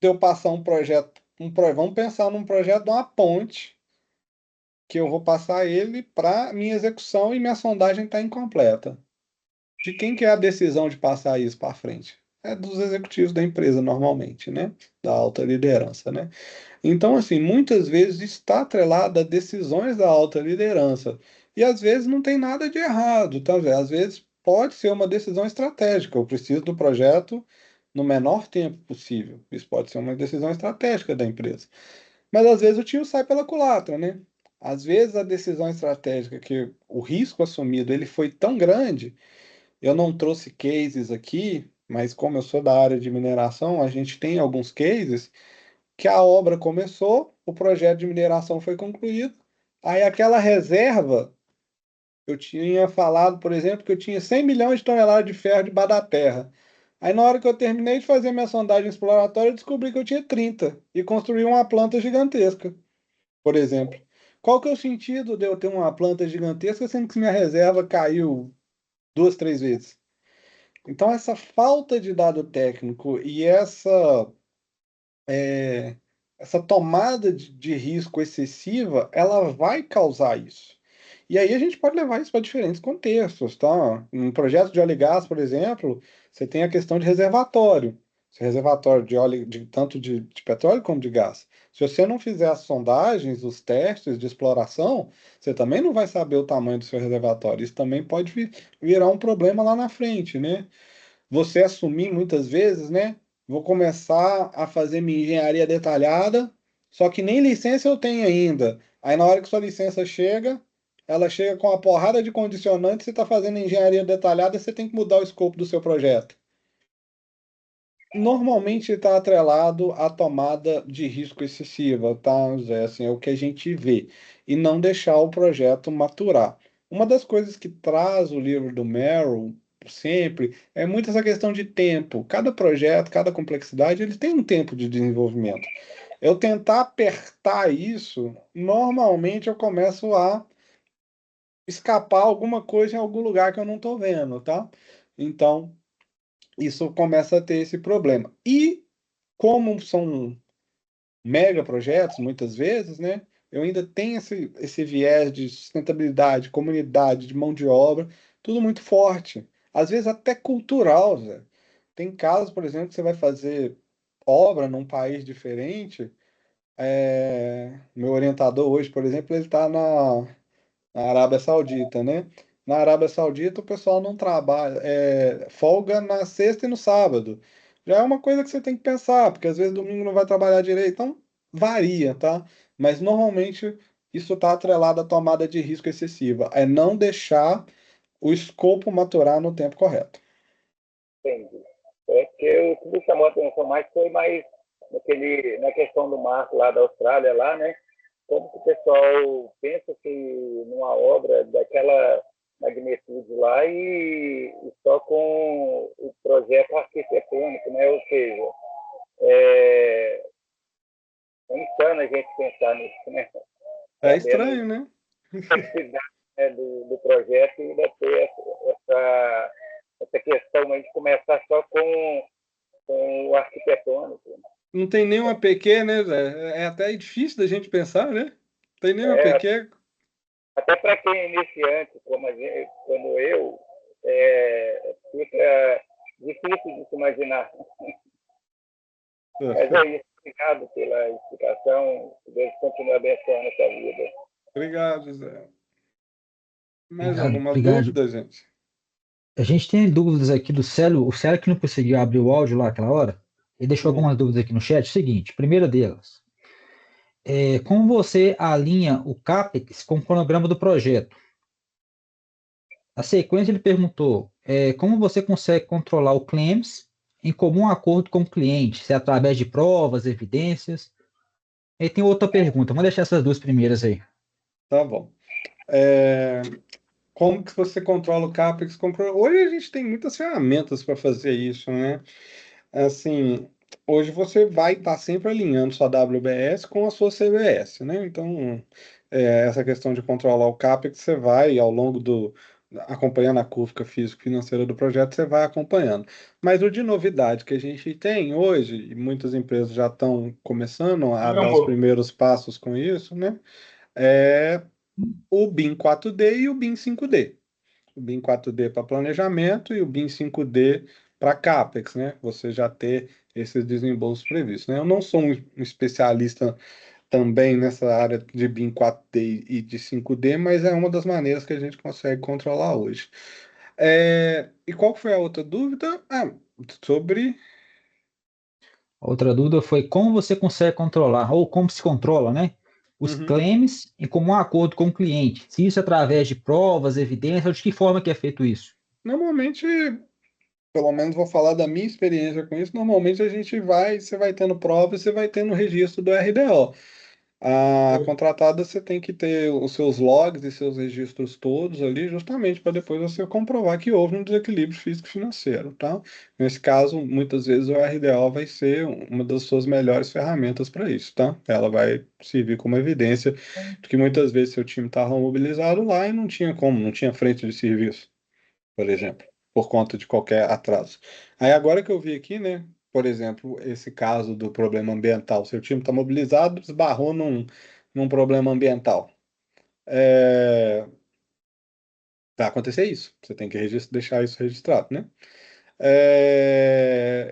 de eu passar um projeto, vamos pensar num projeto de uma ponte, que eu vou passar ele para minha execução e minha sondagem está incompleta. De quem que é a decisão de passar isso para frente? É dos executivos da empresa, normalmente, né? Da alta liderança, né? Então, assim, muitas vezes está atrelado a decisões da alta liderança. E às vezes não tem nada de errado, tá? Às vezes pode ser uma decisão estratégica. Eu preciso do projeto no menor tempo possível. Isso pode ser uma decisão estratégica da empresa. Mas às vezes o tiro sai pela culatra, né? Às vezes a decisão estratégica, que o risco assumido ele foi tão grande, eu não trouxe cases aqui, mas como eu sou da área de mineração, a gente tem alguns cases que a obra começou, o projeto de mineração foi concluído, aí aquela reserva, eu tinha falado, por exemplo, que eu tinha 100 milhões de toneladas de ferro debaixo da terra. Aí na hora que eu terminei de fazer minha sondagem exploratória, eu descobri que eu tinha 30 e construí uma planta gigantesca, por exemplo. Qual que é o sentido de eu ter uma planta gigantesca, sendo que minha reserva caiu duas, três vezes? Então, essa falta de dado técnico e essa essa tomada de risco excessiva, ela vai causar isso. E aí a gente pode levar isso para diferentes contextos, tá? Um projeto de óleo e gás, por exemplo, você tem a questão de reservatório. Esse reservatório de óleo, tanto de petróleo como de gás. Se você não fizer as sondagens, os testes de exploração, você também não vai saber o tamanho do seu reservatório. Isso também pode virar um problema lá na frente, né? Você assumir muitas vezes, né? Vou começar a fazer minha engenharia detalhada, só que nem licença eu tenho ainda. Aí na hora que sua licença chega, ela chega com uma porrada de condicionantes, você está fazendo engenharia detalhada, você tem que mudar o escopo do seu projeto. Normalmente está atrelado à tomada de risco excessiva, tá, Zé? Assim, é o que a gente vê. E não deixar o projeto maturar. Uma das coisas que traz o livro do Merrill sempre é muito essa questão de tempo. Cada projeto, cada complexidade, ele tem um tempo de desenvolvimento. Eu tentar apertar isso, normalmente eu começo a escapar alguma coisa em algum lugar que eu não estou vendo, tá? Então, isso começa a ter esse problema. E como são mega projetos, muitas vezes, né? Eu ainda tenho esse viés de sustentabilidade, comunidade, de mão de obra, tudo muito forte. Às vezes até cultural, Zé. Tem casos, por exemplo, que você vai fazer obra num país diferente. Meu orientador hoje, por exemplo, ele está na Arábia Saudita, né? Na Arábia Saudita, o pessoal não trabalha, folga na sexta e no sábado. Já é uma coisa que você tem que pensar, porque às vezes domingo não vai trabalhar direito. Então, varia, tá? Mas normalmente isso está atrelado à tomada de risco excessiva. É não deixar o escopo maturar no tempo correto. Entendi. É porque o que me chamou a atenção mais foi mais na questão do marco lá da Austrália, lá, né? Como que o pessoal pensa que numa obra daquela magnitude lá e só com o projeto arquitetônico, né? Ou seja, é, é insano a gente pensar nisso, né? É Sabendo estranho, né? a complexidade, né, do projeto e ainda ter essa questão aí de começar só com o arquitetônico. Não tem nenhum APQ, né, Zé? É até difícil da gente pensar, né? Não tem nenhum É, APQ. até para quem é iniciante, como eu, fica difícil de se imaginar. Mas é isso. Obrigado pela explicação. Deus continue abençoando a sua vida. Obrigado, Zé. Mais Obrigado, alguma obrigado. dúvida, gente? A gente tem dúvidas aqui do Célio. O Célio que não conseguiu abrir o áudio lá aquela hora. Ele deixou Hum. algumas dúvidas aqui no chat. Seguinte, primeira delas. Como você alinha o CAPEX com o cronograma do projeto? A sequência ele perguntou, como você consegue controlar o claims em comum acordo com o cliente? Se é através de provas, evidências? E tem outra pergunta. Vamos deixar essas duas primeiras aí. Tá bom. Como que você controla o CAPEX? Hoje a gente tem muitas ferramentas para fazer isso, né? Assim, hoje você vai estar sempre alinhando sua WBS com a sua CBS, né? Então, essa questão de controlar o CAPEX, você vai ao longo acompanhando a curva físico-financeira do projeto, você vai acompanhando. Mas o de novidade que a gente tem hoje, e muitas empresas já estão começando a dar os primeiros passos com isso, né? É o BIM 4D e o BIM 5D. O BIM 4D para planejamento e o BIM 5D para CAPEX, né? Você já ter esses desembolsos previstos, né? Eu não sou um especialista também nessa área de BIM 4D e de 5D, mas é uma das maneiras que a gente consegue controlar hoje. E qual foi a outra dúvida? Sobre. Outra dúvida foi como você consegue controlar, ou como se controla, né? Os Uhum. claims em comum acordo com o cliente. Se isso é através de provas, evidências, ou de que forma que é feito isso? Normalmente, pelo menos vou falar da minha experiência com isso, normalmente você vai tendo prova e você vai tendo registro do RDO. A contratada você tem que ter os seus logs e seus registros todos ali, justamente para depois você comprovar que houve um desequilíbrio físico-financeiro, tá? Nesse caso, muitas vezes o RDO vai ser uma das suas melhores ferramentas para isso, tá? Ela vai servir como evidência de que muitas vezes seu time estava mobilizado lá e não tinha como, não tinha frente de serviço, por exemplo, por conta de qualquer atraso. Aí agora que eu vi aqui, né? por exemplo, esse caso do problema ambiental. Seu time está mobilizado, esbarrou num problema ambiental. Vai acontecer isso. Você tem que deixar isso registrado, né?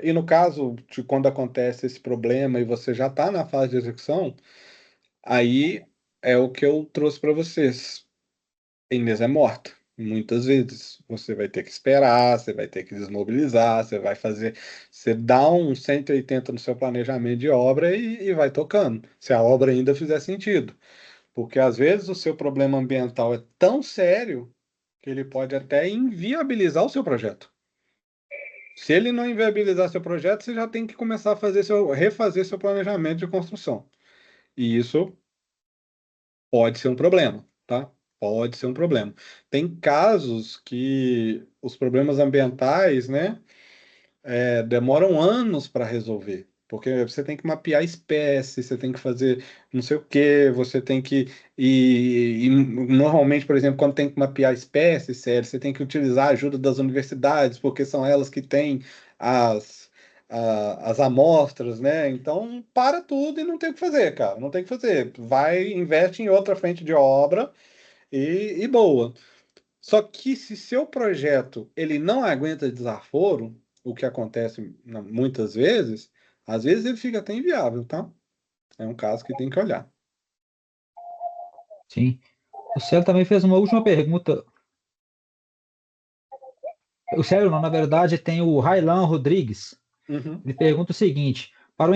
E no caso de quando acontece esse problema e você já está na fase de execução, aí é o que eu trouxe para vocês. A Inês é morta. Muitas vezes você vai ter que esperar, você vai ter que desmobilizar, você dá um 180 no seu planejamento de obra e vai tocando, se a obra ainda fizer sentido. Porque às vezes o seu problema ambiental é tão sério que ele pode até inviabilizar o seu projeto. Se ele não inviabilizar seu projeto, você já tem que começar a refazer seu planejamento de construção. E isso pode ser um problema, tá? Pode ser um problema. Tem casos que os problemas ambientais, né, demoram anos para resolver. Porque você tem que mapear espécie, você tem que fazer não sei o quê, você tem que. Normalmente, por exemplo, quando tem que mapear espécie, sério, você tem que utilizar a ajuda das universidades, porque são elas que têm as, as amostras, né? Então, para tudo e não tem o que fazer, cara. Não tem o que fazer. Vai, investe em outra frente de obra e boa. Só que se seu projeto ele não aguenta desaforo, o que acontece muitas vezes, às vezes ele fica até inviável, tá? É um caso que tem que olhar. Sim. O Célio também fez uma última pergunta. O Célio, não, na verdade, tem o Railan Rodrigues. Uhum. Ele pergunta o seguinte: para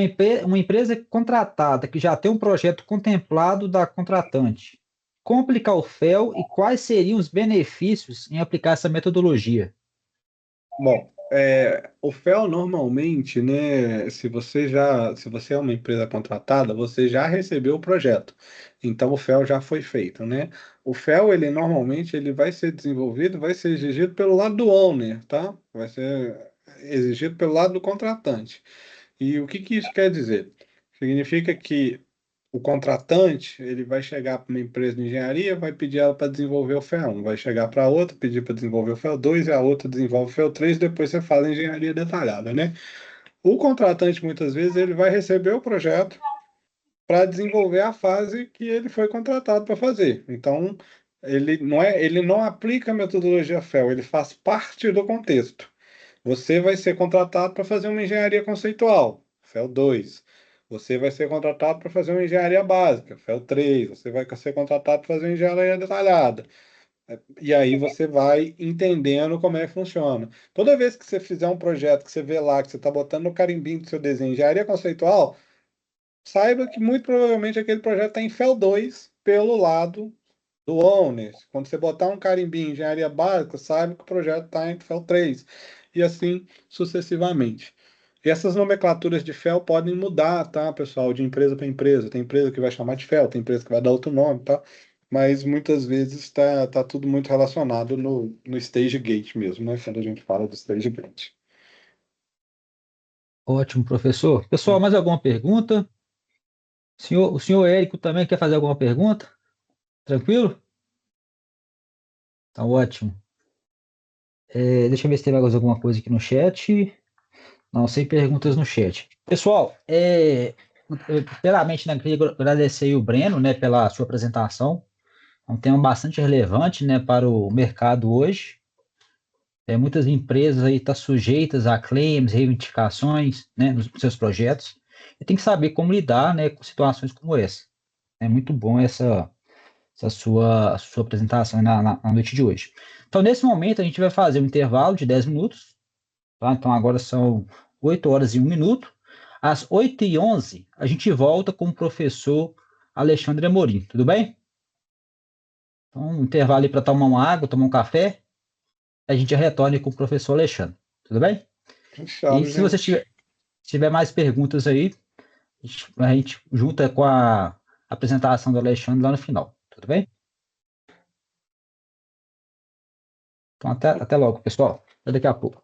uma empresa contratada que já tem um projeto contemplado da contratante, como aplicar o FEL e quais seriam os benefícios em aplicar essa metodologia? Bom, o FEL normalmente, né, se você é uma empresa contratada, você já recebeu o projeto. Então o FEL já foi feito, né? O FEL, ele normalmente ele vai ser desenvolvido, vai ser exigido pelo lado do owner, tá? Vai ser exigido pelo lado do contratante. E o que que isso quer dizer? Significa que o contratante, ele vai chegar para uma empresa de engenharia, vai pedir ela para desenvolver o FEL1, vai chegar para outra, pedir para desenvolver o FEL2 e a outra desenvolve o FEL3, depois você fala engenharia detalhada, né? O contratante, muitas vezes, ele vai receber o projeto para desenvolver a fase que ele foi contratado para fazer. Então, ele não aplica a metodologia FEL, ele faz parte do contexto. Você vai ser contratado para fazer uma engenharia conceitual, FEL2. Você vai ser contratado para fazer uma engenharia básica, FEL3. Você vai ser contratado para fazer uma engenharia detalhada. E aí você vai entendendo como é que funciona. Toda vez que você fizer um projeto que você vê lá, que você está botando no carimbinho do seu desenho engenharia conceitual, saiba que muito provavelmente aquele projeto está em FEL2 pelo lado do owner. Quando você botar um carimbinho em engenharia básica, saiba que o projeto está em FEL3 e assim sucessivamente. E essas nomenclaturas de FEL podem mudar, tá, pessoal, de empresa para empresa. Tem empresa que vai chamar de FEL, tem empresa que vai dar outro nome, tá? Mas muitas vezes tá tudo muito relacionado no stage gate mesmo, né? Quando a gente fala do stage gate. Ótimo, professor. Pessoal, mais alguma pergunta? O senhor Érico também quer fazer alguma pergunta? Tranquilo? Tá ótimo. Deixa eu ver se tem mais alguma coisa aqui no chat. Não, sem perguntas no chat. Pessoal, primeiramente, né, queria agradecer aí o Breno, né, pela sua apresentação. É um tema bastante relevante, né, para o mercado hoje. Muitas empresas aí estão sujeitas a claims, reivindicações, né, nos seus projetos. E tem que saber como lidar, né, com situações como essa. É muito bom essa sua apresentação na noite de hoje. Então, nesse momento, a gente vai fazer um intervalo de 10 minutos. Tá? Então, agora são 8 horas e 1 minuto. Às 8h11, a gente volta com o professor Alexandre Amorim. Tudo bem? Então, um intervalo aí para tomar uma água, tomar um café. A gente já retorna com o professor Alexandre. Tudo bem? E Fechado, se você gente. tiver mais perguntas aí, a gente junta com a apresentação do Alexandre lá no final. Tudo bem? Então, até logo, pessoal. Até daqui a pouco.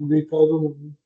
Deitado no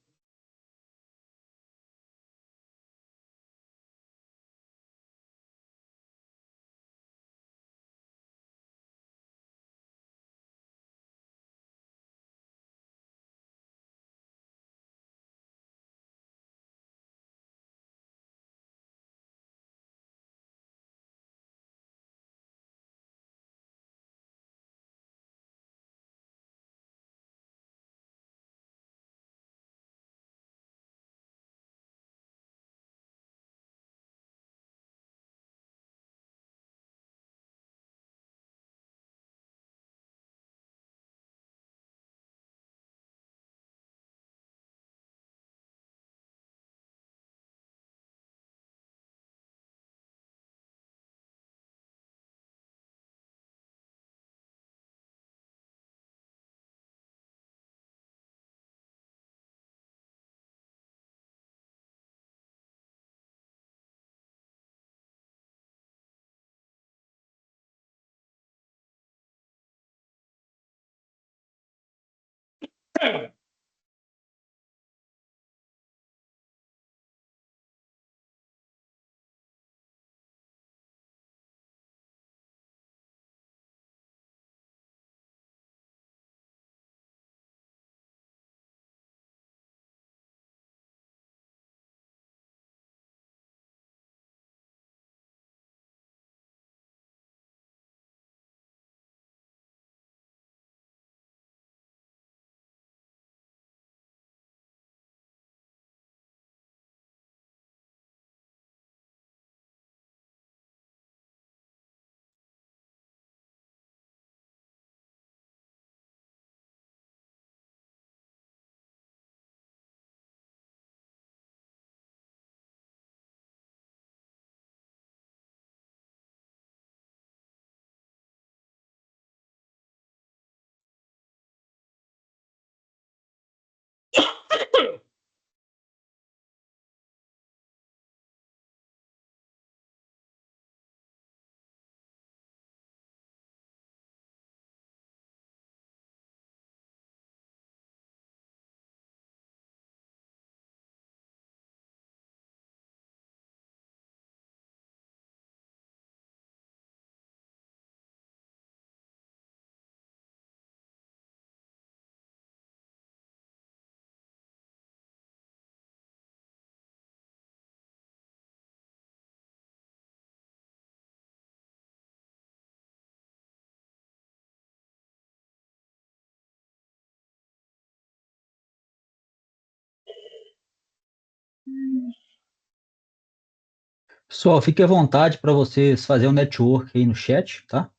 Pessoal, fique à vontade para vocês fazerem um network aí no chat, tá?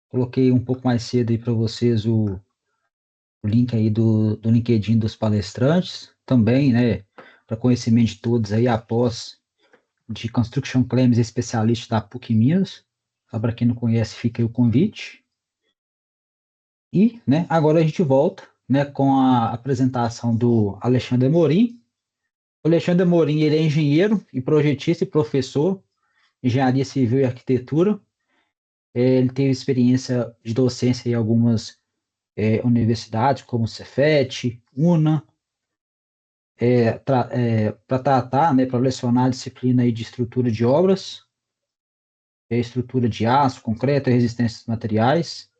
Coloquei um pouco mais cedo aí para vocês o link aí do LinkedIn dos palestrantes, também, né, para conhecimento de todos aí, após de Construction Claims especialista da PUC Minas. Para quem não conhece, fica aí o convite. E, né, agora a gente volta, né, com a apresentação do Alexandre Amorim. O Alexandre Amorim, ele é engenheiro e projetista e professor de engenharia civil e arquitetura. Ele teve experiência de docência em algumas universidades, como Cefet, UNA, para tratar, né, para lecionar a disciplina aí de estrutura de obras, estrutura de aço, concreto e resistência dos materiais.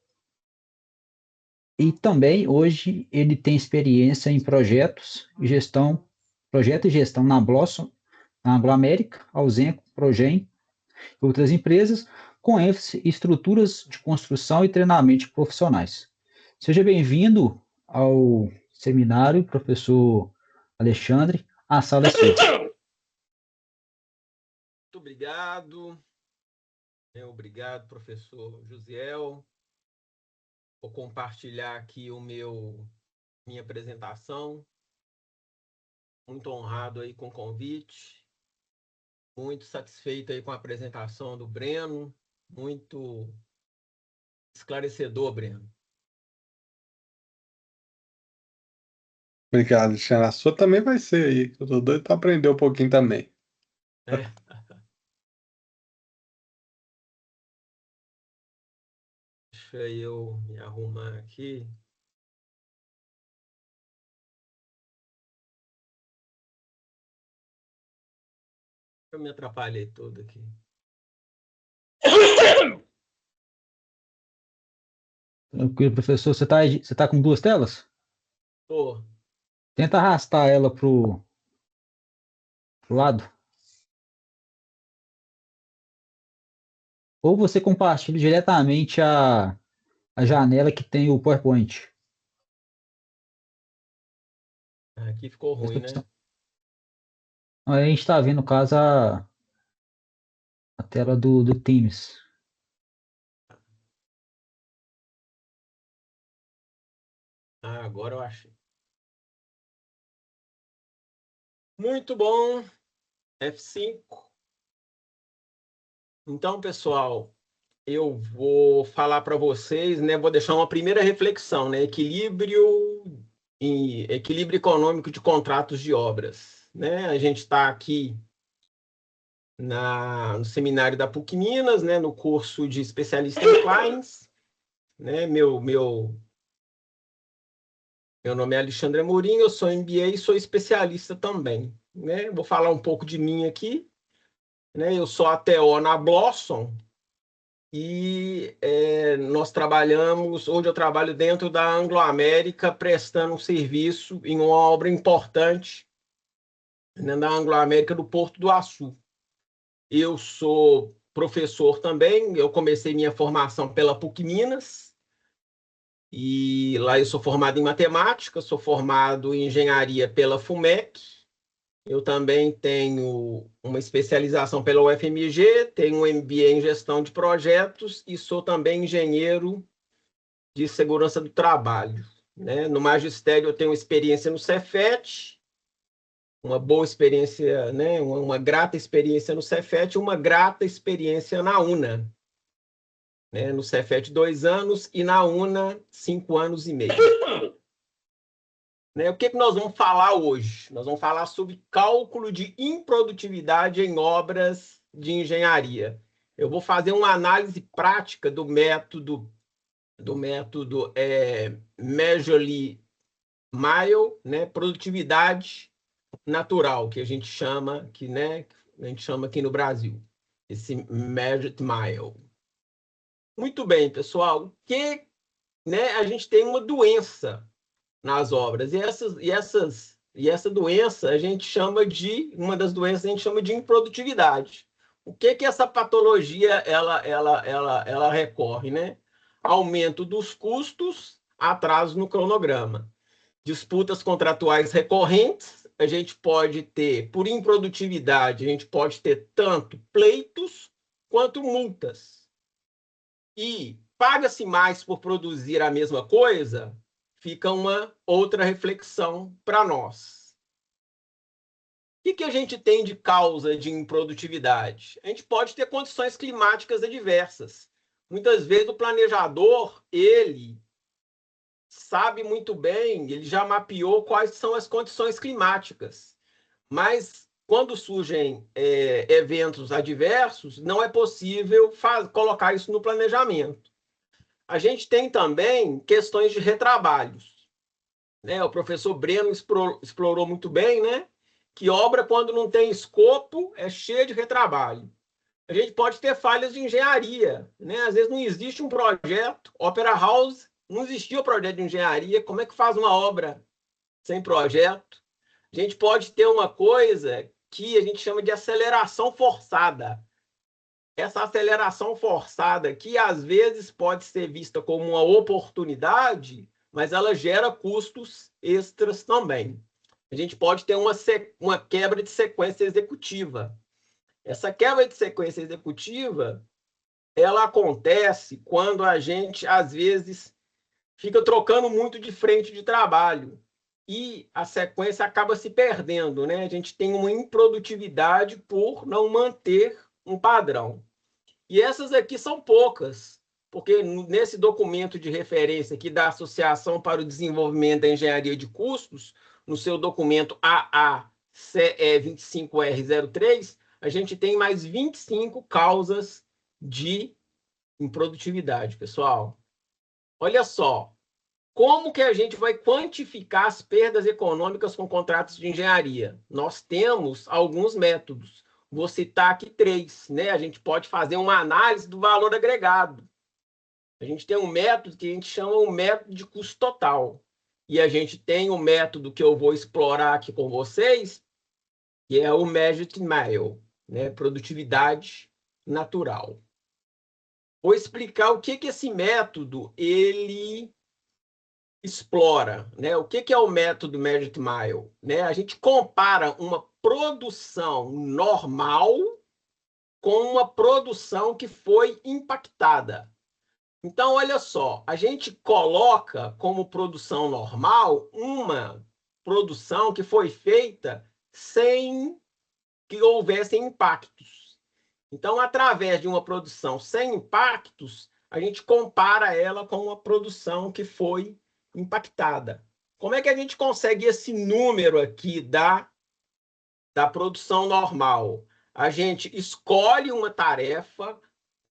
E também, hoje, ele tem experiência em projetos e gestão na Blossom, na Anglo-América, Ausenco, Progen e outras empresas, com ênfase em estruturas de construção e treinamento de profissionais. Seja bem-vindo ao seminário, professor Alexandre. A sala é sua. Muito obrigado. Obrigado, professor Josiel. Vou compartilhar aqui minha apresentação. Muito honrado aí com o convite. Muito satisfeito aí com a apresentação do Breno. Muito esclarecedor, Breno. Obrigado, Alexandre. A sua também vai ser aí. Eu tô doido para aprender um pouquinho também. Deixa eu me arrumar aqui. Eu me atrapalhei todo aqui. Tranquilo, professor. Você tá com duas telas? Tô. Tenta arrastar ela pro lado. Ou você compartilha diretamente a janela que tem o PowerPoint. Aqui ficou ruim, né? Aí a gente está vendo, no caso, a tela do Teams. Agora eu achei. Muito bom. F5. Então, pessoal, eu vou falar para vocês, né? Vou deixar uma primeira reflexão, né? Equilíbrio econômico de contratos de obras, né? A gente está aqui no seminário da PUC Minas, né? No curso de especialista em Claims, né? Meu nome é Alexandre Amorim, eu sou MBA e sou especialista também, né? Vou falar um pouco de mim aqui, né? Eu sou ATO na Blossom. E hoje eu trabalho dentro da Anglo-América, prestando um serviço em uma obra importante, né, na Anglo-América do Porto do Açu. Eu sou professor também, eu comecei minha formação pela PUC Minas, e lá eu sou formado em matemática, sou formado em engenharia pela FUMEC. Eu também tenho uma especialização pela UFMG, tenho um MBA em gestão de projetos e sou também engenheiro de segurança do trabalho, né? No magistério eu tenho experiência no Cefet, uma boa experiência, né? Uma grata experiência no Cefet, uma grata experiência na UNA, né? No Cefet 2 anos e na UNA 5 anos e meio. Né? O que nós vamos falar hoje? Nós vamos falar sobre cálculo de improdutividade em obras de engenharia. Eu vou fazer uma análise prática do método Measure-Mile, né? Produtividade natural, que a gente chama aqui, né? A gente chama aqui no Brasil, esse Measure-Mile. Muito bem, pessoal. Né? A gente tem uma doença nas obras. E essa doença uma das doenças a gente chama de improdutividade. O que essa patologia ela recorre, né? Aumento dos custos, atraso no cronograma, disputas contratuais recorrentes a gente pode ter, por improdutividade, a gente pode ter tanto pleitos quanto multas. E paga-se mais por produzir a mesma coisa? Fica uma outra reflexão para nós. O que a gente tem de causa de improdutividade? A gente pode ter condições climáticas adversas. Muitas vezes o planejador, ele sabe muito bem, ele já mapeou quais são as condições climáticas. Mas quando surgem eventos adversos, não é possível colocar isso no planejamento. A gente tem também questões de retrabalhos. Né? O professor Breno explorou muito bem, né? Que obra, quando não tem escopo, é cheia de retrabalho. A gente pode ter falhas de engenharia. Né? Às vezes não existe um projeto. Opera House, não existia o projeto de engenharia. Como é que faz uma obra sem projeto? A gente pode ter uma coisa que a gente chama de aceleração forçada. Essa aceleração forçada aqui, às vezes, pode ser vista como uma oportunidade, mas ela gera custos extras também. A gente pode ter uma quebra de sequência executiva. Essa quebra de sequência executiva, ela acontece quando a gente, às vezes, fica trocando muito de frente de trabalho e a sequência acaba se perdendo, né? A gente tem uma improdutividade por não manter um padrão. E essas aqui são poucas, porque nesse documento de referência aqui da Associação para o Desenvolvimento da Engenharia de Custos, no seu documento AACE25R03, a gente tem mais 25 causas de improdutividade, pessoal. Olha só, como que a gente vai quantificar as perdas econômicas com contratos de engenharia? Nós temos alguns métodos. Vou citar aqui 3, né? A gente pode fazer uma análise do valor agregado. A gente tem um método que a gente chama o método de custo total. E a gente tem um método que eu vou explorar aqui com vocês, que é o Measured Mile, né? Produtividade natural. Vou explicar o que esse método ele explora, né? O que é o método Measured Mile? Né? A gente compara uma produção normal com uma produção que foi impactada. Então, olha só, a gente coloca como produção normal uma produção que foi feita sem que houvessem impactos. Então, através de uma produção sem impactos, a gente compara ela com uma produção que foi impactada. Como é que a gente consegue esse número aqui da produção normal? A gente escolhe uma tarefa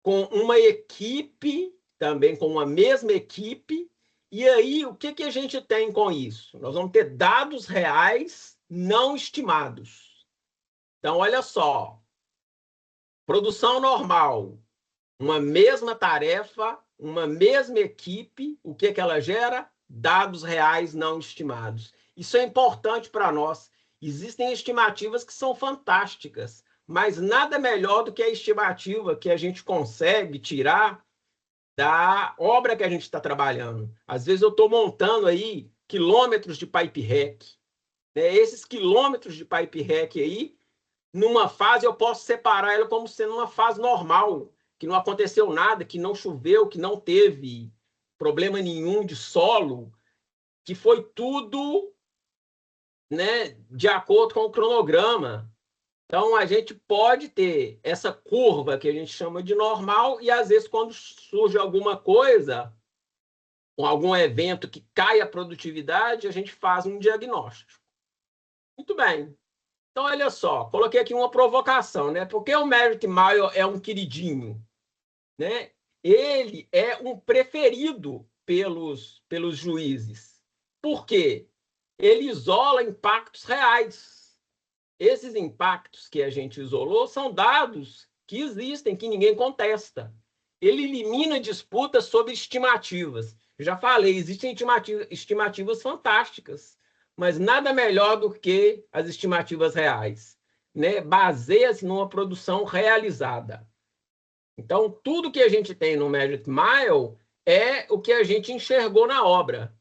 com uma equipe, também com uma mesma equipe, e aí o que a gente tem com isso? Nós vamos ter dados reais não estimados. Então, olha só, produção normal, uma mesma tarefa, uma mesma equipe, o que ela gera? Dados reais não estimados. Isso é importante para nós. Existem estimativas que são fantásticas, mas nada melhor do que a estimativa que a gente consegue tirar da obra que a gente está trabalhando. Às vezes eu estou montando aí quilômetros de pipe rack. Né? Esses quilômetros de pipe rack aí, numa fase eu posso separar ela como sendo uma fase normal, que não aconteceu nada, que não choveu, que não teve problema nenhum de solo, que foi tudo, né, de acordo com o cronograma. Então, a gente pode ter essa curva que a gente chama de normal e, às vezes, quando surge alguma coisa, com algum evento que cai a produtividade, a gente faz um diagnóstico. Muito bem. Então, olha só, coloquei aqui uma provocação, né? Por que o Measured Mile é um queridinho? Né? Ele é um preferido pelos juízes. Por quê? Ele isola impactos reais. Esses impactos que a gente isolou são dados que existem, que ninguém contesta. Ele elimina disputas sobre estimativas. Eu já falei, existem estimativas fantásticas, mas nada melhor do que as estimativas reais. Né? Baseia-se numa produção realizada. Então, tudo que a gente tem no Measured Mile é o que a gente enxergou na obra.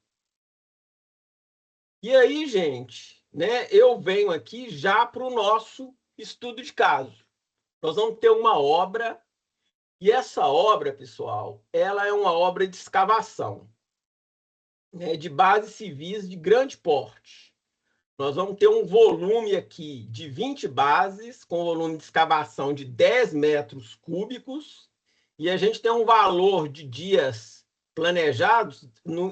E aí, gente, né, eu venho aqui já para o nosso estudo de caso. Nós vamos ter uma obra, e essa obra, pessoal, ela é uma obra de escavação, né, de bases civis de grande porte. Nós vamos ter um volume aqui de 20 bases, com volume de escavação de 10 metros cúbicos, e a gente tem um valor de dias planejados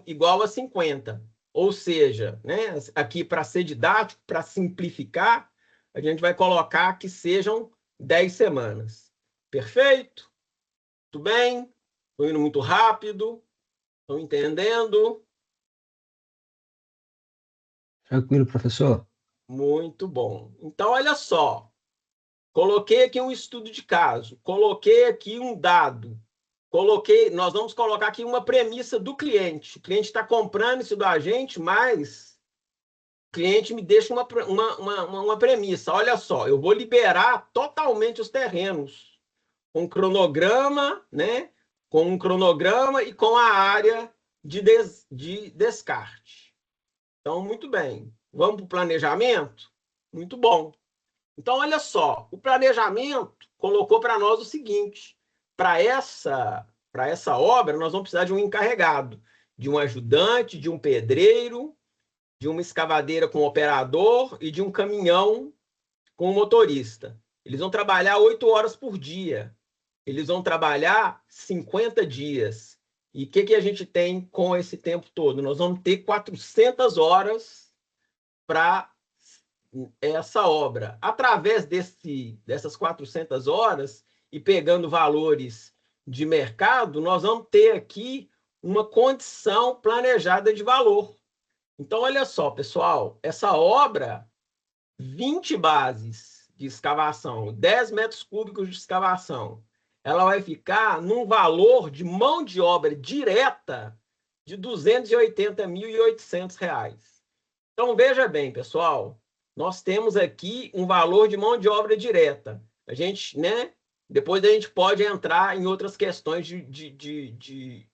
igual a 50. Ou seja, né, aqui para ser didático, para simplificar, a gente vai colocar que sejam 10 semanas. Perfeito? Tudo bem? Estou indo muito rápido? Estão entendendo? Tranquilo, professor? Muito bom. Então, olha só. Coloquei aqui um estudo de caso, coloquei aqui um dado, nós vamos colocar aqui uma premissa do cliente. O cliente está comprando isso da gente, mas o cliente me deixa uma premissa. Olha só, eu vou liberar totalmente os terrenos, com cronograma, né? Com um cronograma e com a área de descarte. Então, muito bem. Vamos para o planejamento? Muito bom. Então, olha só, o planejamento colocou para nós o seguinte: para essa obra, nós vamos precisar de um encarregado, de um ajudante, de um pedreiro, de uma escavadeira com operador e de um caminhão com motorista. Eles vão trabalhar 8 horas por dia. Eles vão trabalhar 50 dias. E o que a gente tem com esse tempo todo? Nós vamos ter 400 horas para essa obra. Através dessas 400 horas e pegando valores de mercado, nós vamos ter aqui uma condição planejada de valor. Então, olha só, pessoal, essa obra, 20 bases de escavação, 10 metros cúbicos de escavação, ela vai ficar num valor de mão de obra direta de R$ 280.800. Então, veja bem, pessoal, nós temos aqui um valor de mão de obra direta. A gente, né? Depois a gente pode entrar em outras questões de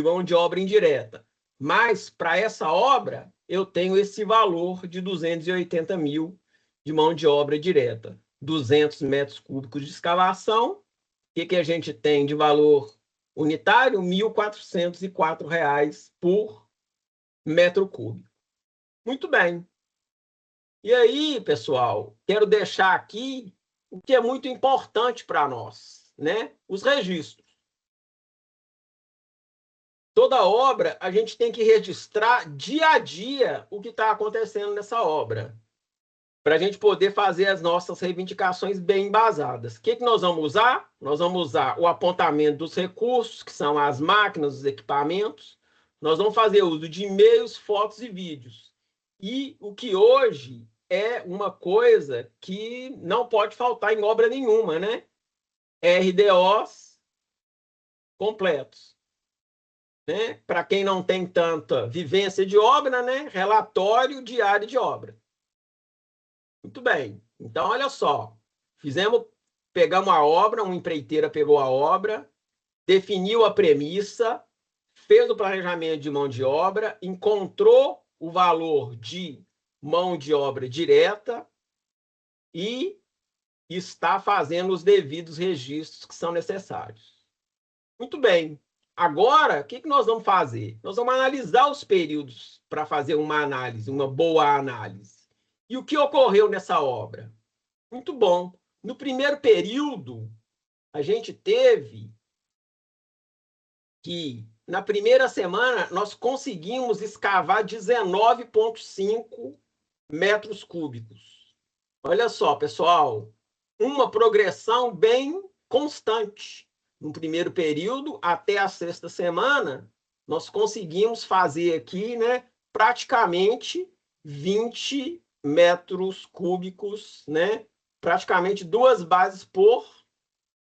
mão de obra indireta. Mas, para essa obra, eu tenho esse valor de 280 mil de mão de obra direta. 200 metros cúbicos de escavação. O que a gente tem de valor unitário? R$ 1.404 por metro cúbico. Muito bem. E aí, pessoal, quero deixar aqui o que é muito importante para nós, né? Os registros. Toda obra, a gente tem que registrar dia a dia o que está acontecendo nessa obra, para a gente poder fazer as nossas reivindicações bem embasadas. O que nós vamos usar? Nós vamos usar o apontamento dos recursos, que são as máquinas, os equipamentos. Nós vamos fazer uso de e-mails, fotos e vídeos. E o que hoje é uma coisa que não pode faltar em obra nenhuma, né? RDOs completos. Né? Para quem não tem tanta vivência de obra, né? Relatório diário de obra. Muito bem. Então, olha só. Pegamos a obra, uma empreiteira pegou a obra, definiu a premissa, fez o planejamento de mão de obra, encontrou o valor de mão de obra direta e está fazendo os devidos registros que são necessários. Muito bem. Agora, o que nós vamos fazer? Nós vamos analisar os períodos para fazer uma análise, uma boa análise. E o que ocorreu nessa obra? Muito bom. No primeiro período, a gente teve que, na primeira semana, nós conseguimos escavar 19,5 metros cúbicos. Olha só, pessoal, uma progressão bem constante. No primeiro período, até a sexta semana, nós conseguimos fazer aqui, né, praticamente 20 metros cúbicos, né, praticamente 2 bases por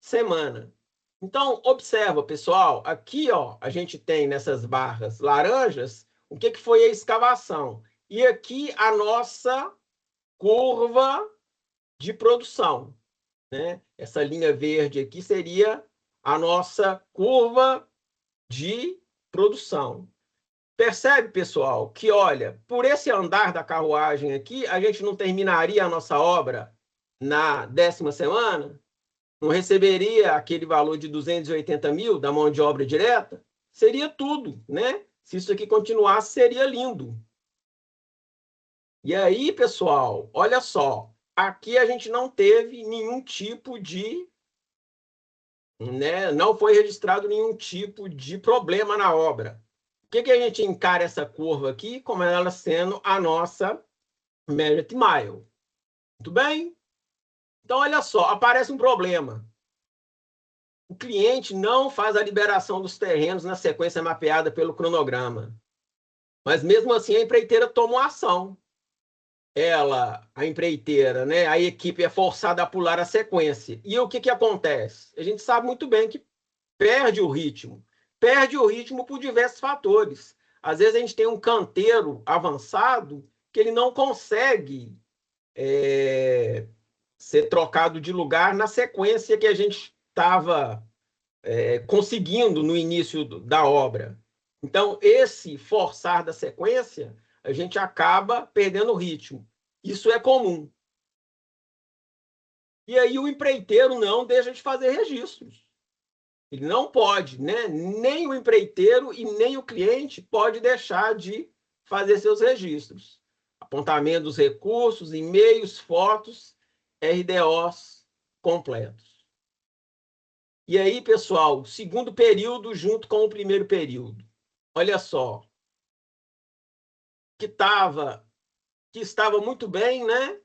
semana. Então, observa, pessoal, aqui ó, a gente tem nessas barras laranjas o que foi a escavação. E aqui a nossa curva de produção. Né? Essa linha verde aqui seria a nossa curva de produção. Percebe, pessoal, que, olha, por esse andar da carruagem aqui, a gente não terminaria a nossa obra na 10ª semana? Não receberia aquele valor de 280 mil da mão de obra direta? Seria tudo, né? Se isso aqui continuasse, seria lindo. E aí, pessoal, olha só, aqui a gente não teve nenhum tipo de, né, não foi registrado nenhum tipo de problema na obra. O que a gente encara essa curva aqui como ela sendo a nossa merit mile? Muito bem? Então, olha só, aparece um problema. O cliente não faz a liberação dos terrenos na sequência mapeada pelo cronograma. Mas, mesmo assim, a empreiteira toma uma ação. A empreiteira, né, a equipe é forçada a pular a sequência. E o que acontece? A gente sabe muito bem que perde o ritmo. Perde o ritmo por diversos fatores. Às vezes a gente tem um canteiro avançado que ele não consegue ser trocado de lugar na sequência que a gente estava conseguindo no início da obra. Então, esse forçar da sequência, a gente acaba perdendo o ritmo. Isso é comum. E aí o empreiteiro não deixa de fazer registros. Ele não pode, né? Nem o empreiteiro e nem o cliente pode deixar de fazer seus registros. Apontamento dos recursos, e-mails, fotos, RDOs completos. E aí, pessoal, segundo período junto com o primeiro período. Olha só. Que estava muito bem, né?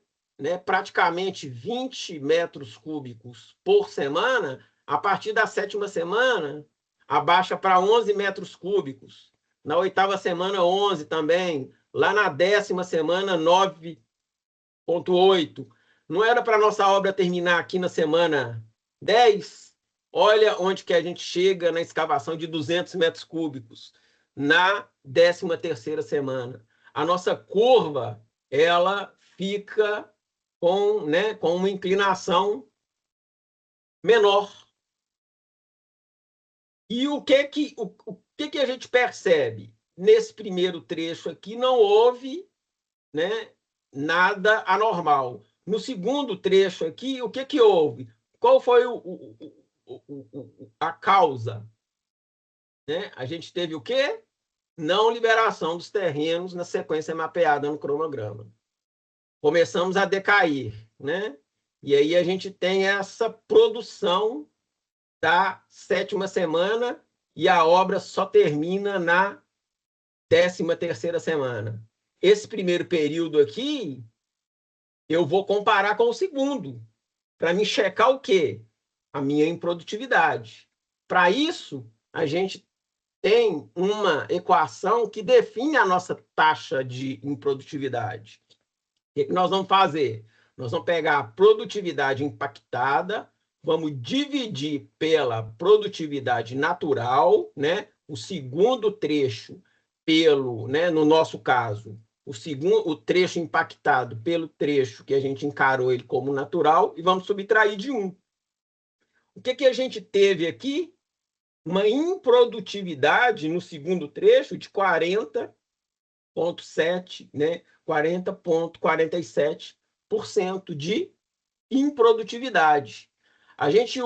Praticamente 20 metros cúbicos por semana. A partir da 7ª semana, abaixa para 11 metros cúbicos. Na 8ª semana, 11 também. Lá na 10ª semana, 9,8. Não era para a nossa obra terminar aqui na semana 10? Olha onde que a gente chega na escavação de 200 metros cúbicos. Na 13ª semana. A nossa curva, ela fica com uma inclinação menor. E o que a gente percebe? Nesse primeiro trecho aqui não houve, né, nada anormal. No segundo trecho aqui, o que houve? Qual foi a causa? Né? A gente teve o quê? Não liberação dos terrenos na sequência mapeada no cronograma. Começamos a decair, né? E aí a gente tem essa produção da 7ª semana e a obra só termina na 13ª semana. Esse primeiro período aqui, eu vou comparar com o segundo, para me checar o quê? A minha improdutividade. Para isso, a gente tem uma equação que define a nossa taxa de improdutividade. O que nós vamos fazer? Nós vamos pegar a produtividade impactada, vamos dividir pela produtividade natural, né? O segundo trecho pelo, né, no nosso caso, o trecho impactado pelo trecho que a gente encarou ele como natural e vamos subtrair de 1. O que a gente teve aqui? Uma improdutividade no segundo trecho de 40,7%, né? 40,47% de improdutividade. A gente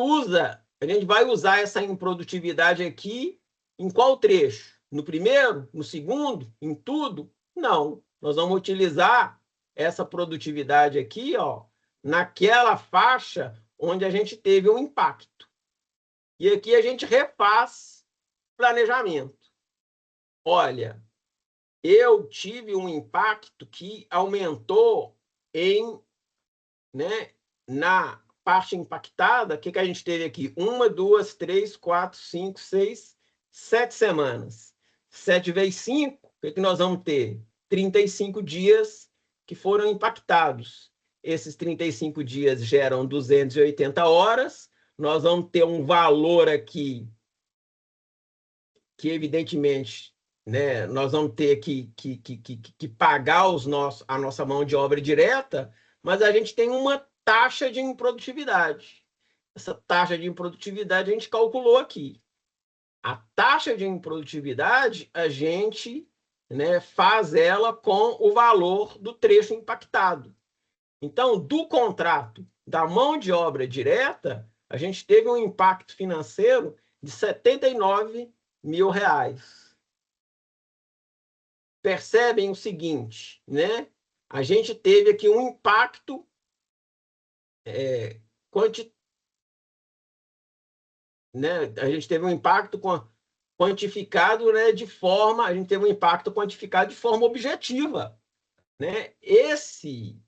vai usar essa improdutividade aqui em qual trecho? No primeiro? No segundo? Em tudo? Não. Nós vamos utilizar essa produtividade aqui, ó, naquela faixa onde a gente teve um impacto. E aqui a gente refaz planejamento. Olha, eu tive um impacto que aumentou na parte impactada. O que a gente teve aqui? 1, 2, 3, 4, 5, 6, 7 semanas. 7 vezes 5, o que nós vamos ter? 35 dias que foram impactados. Esses 35 dias geram 280 horas. Nós vamos ter um valor aqui que, evidentemente, né, nós vamos ter que pagar a nossa mão de obra direta, mas a gente tem uma taxa de improdutividade. Essa taxa de improdutividade a gente calculou aqui. A taxa de improdutividade a gente né, faz ela com o valor do trecho impactado. Então, do contrato da mão de obra direta, a gente teve um impacto financeiro de R$ 79 mil. Percebem o seguinte, né? A gente teve aqui um impacto né? A gente teve um impacto quantificado, né, a gente teve um impacto quantificado de forma objetiva, né? Esse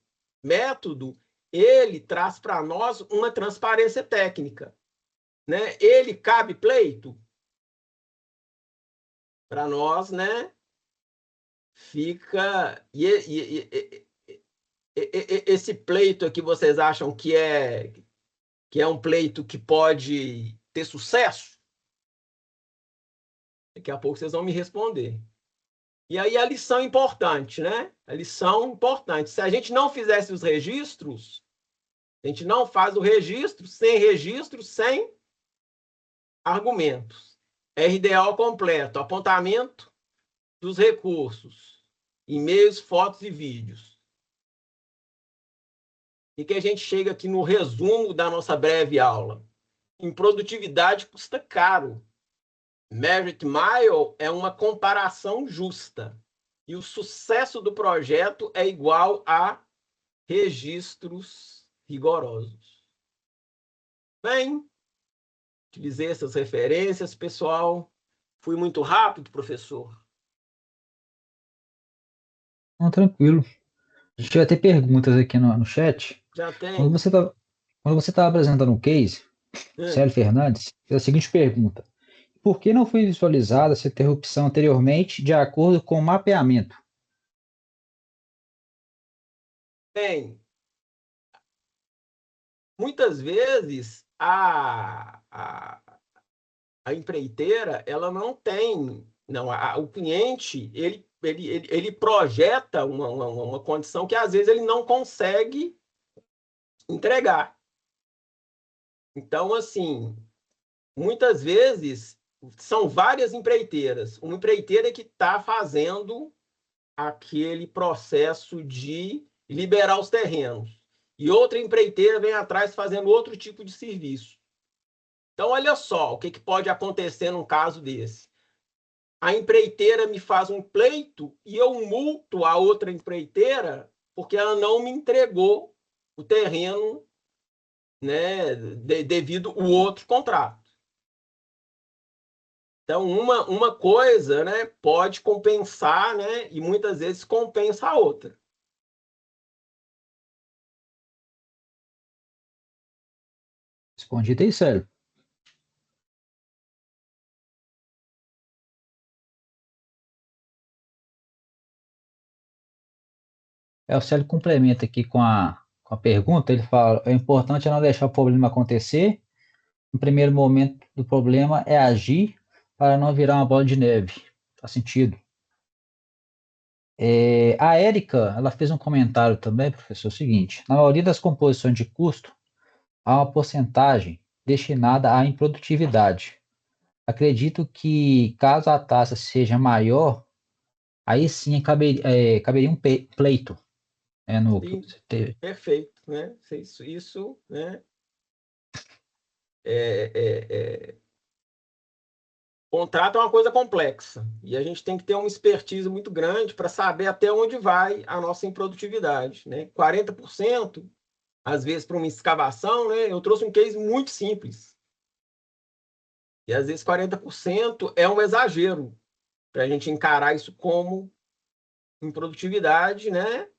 método, ele traz para nós uma transparência técnica, né? Ele cabe pleito para nós, né? Fica esse pleito aqui, vocês acham que é um pleito que pode ter sucesso? Daqui a pouco vocês vão me responder. E aí a lição importante, né? A lição importante. Se a gente não fizesse os registros, a gente não faz o registro, sem argumentos. RDO completo, apontamento dos recursos, e-mails, fotos e vídeos. E que a gente chega aqui no resumo da nossa breve aula. Em produtividade custa caro. Merit Mile é uma comparação justa. E o sucesso do projeto é igual a registros rigorosos. Bem, utilizei essas referências, pessoal. Fui muito rápido, professor? Não, tranquilo. A gente vai ter perguntas aqui no chat. Já tem. Quando você tá apresentando o case, Célio Fernandes fez a seguinte pergunta: por que não foi visualizada essa interrupção anteriormente de acordo com o mapeamento? Bem, muitas vezes a empreiteira ela não tem, não, o cliente ele projeta uma condição que às vezes ele não consegue entregar. Então, assim, muitas vezes são várias empreiteiras. Uma empreiteira que está fazendo aquele processo de liberar os terrenos. E outra empreiteira vem atrás fazendo outro tipo de serviço. Então, olha só o que pode acontecer num caso desse. A empreiteira me faz um pleito e eu multo a outra empreiteira porque ela não me entregou o terreno, né, devido ao outro contrato. Então, uma coisa, né, pode compensar, né, e muitas vezes compensa a outra. Respondido aí, Célio. O Célio complementa aqui com a pergunta, ele fala, é importante não deixar o problema acontecer. No primeiro momento do problema é agir para não virar uma bola de neve. Faz sentido. A Érica, ela fez um comentário também, professor, seguinte, na maioria das composições de custo, há uma porcentagem destinada à improdutividade. Acredito que, caso a taxa seja maior, aí sim caberia um pleito. Sim, perfeito, né? Isso, né? Contrato é uma coisa complexa e a gente tem que ter uma expertise muito grande para saber até onde vai a nossa improdutividade, né? 40%, às vezes, para uma escavação, né? Eu trouxe um case muito simples. E, às vezes, 40% é um exagero para a gente encarar isso como improdutividade, né?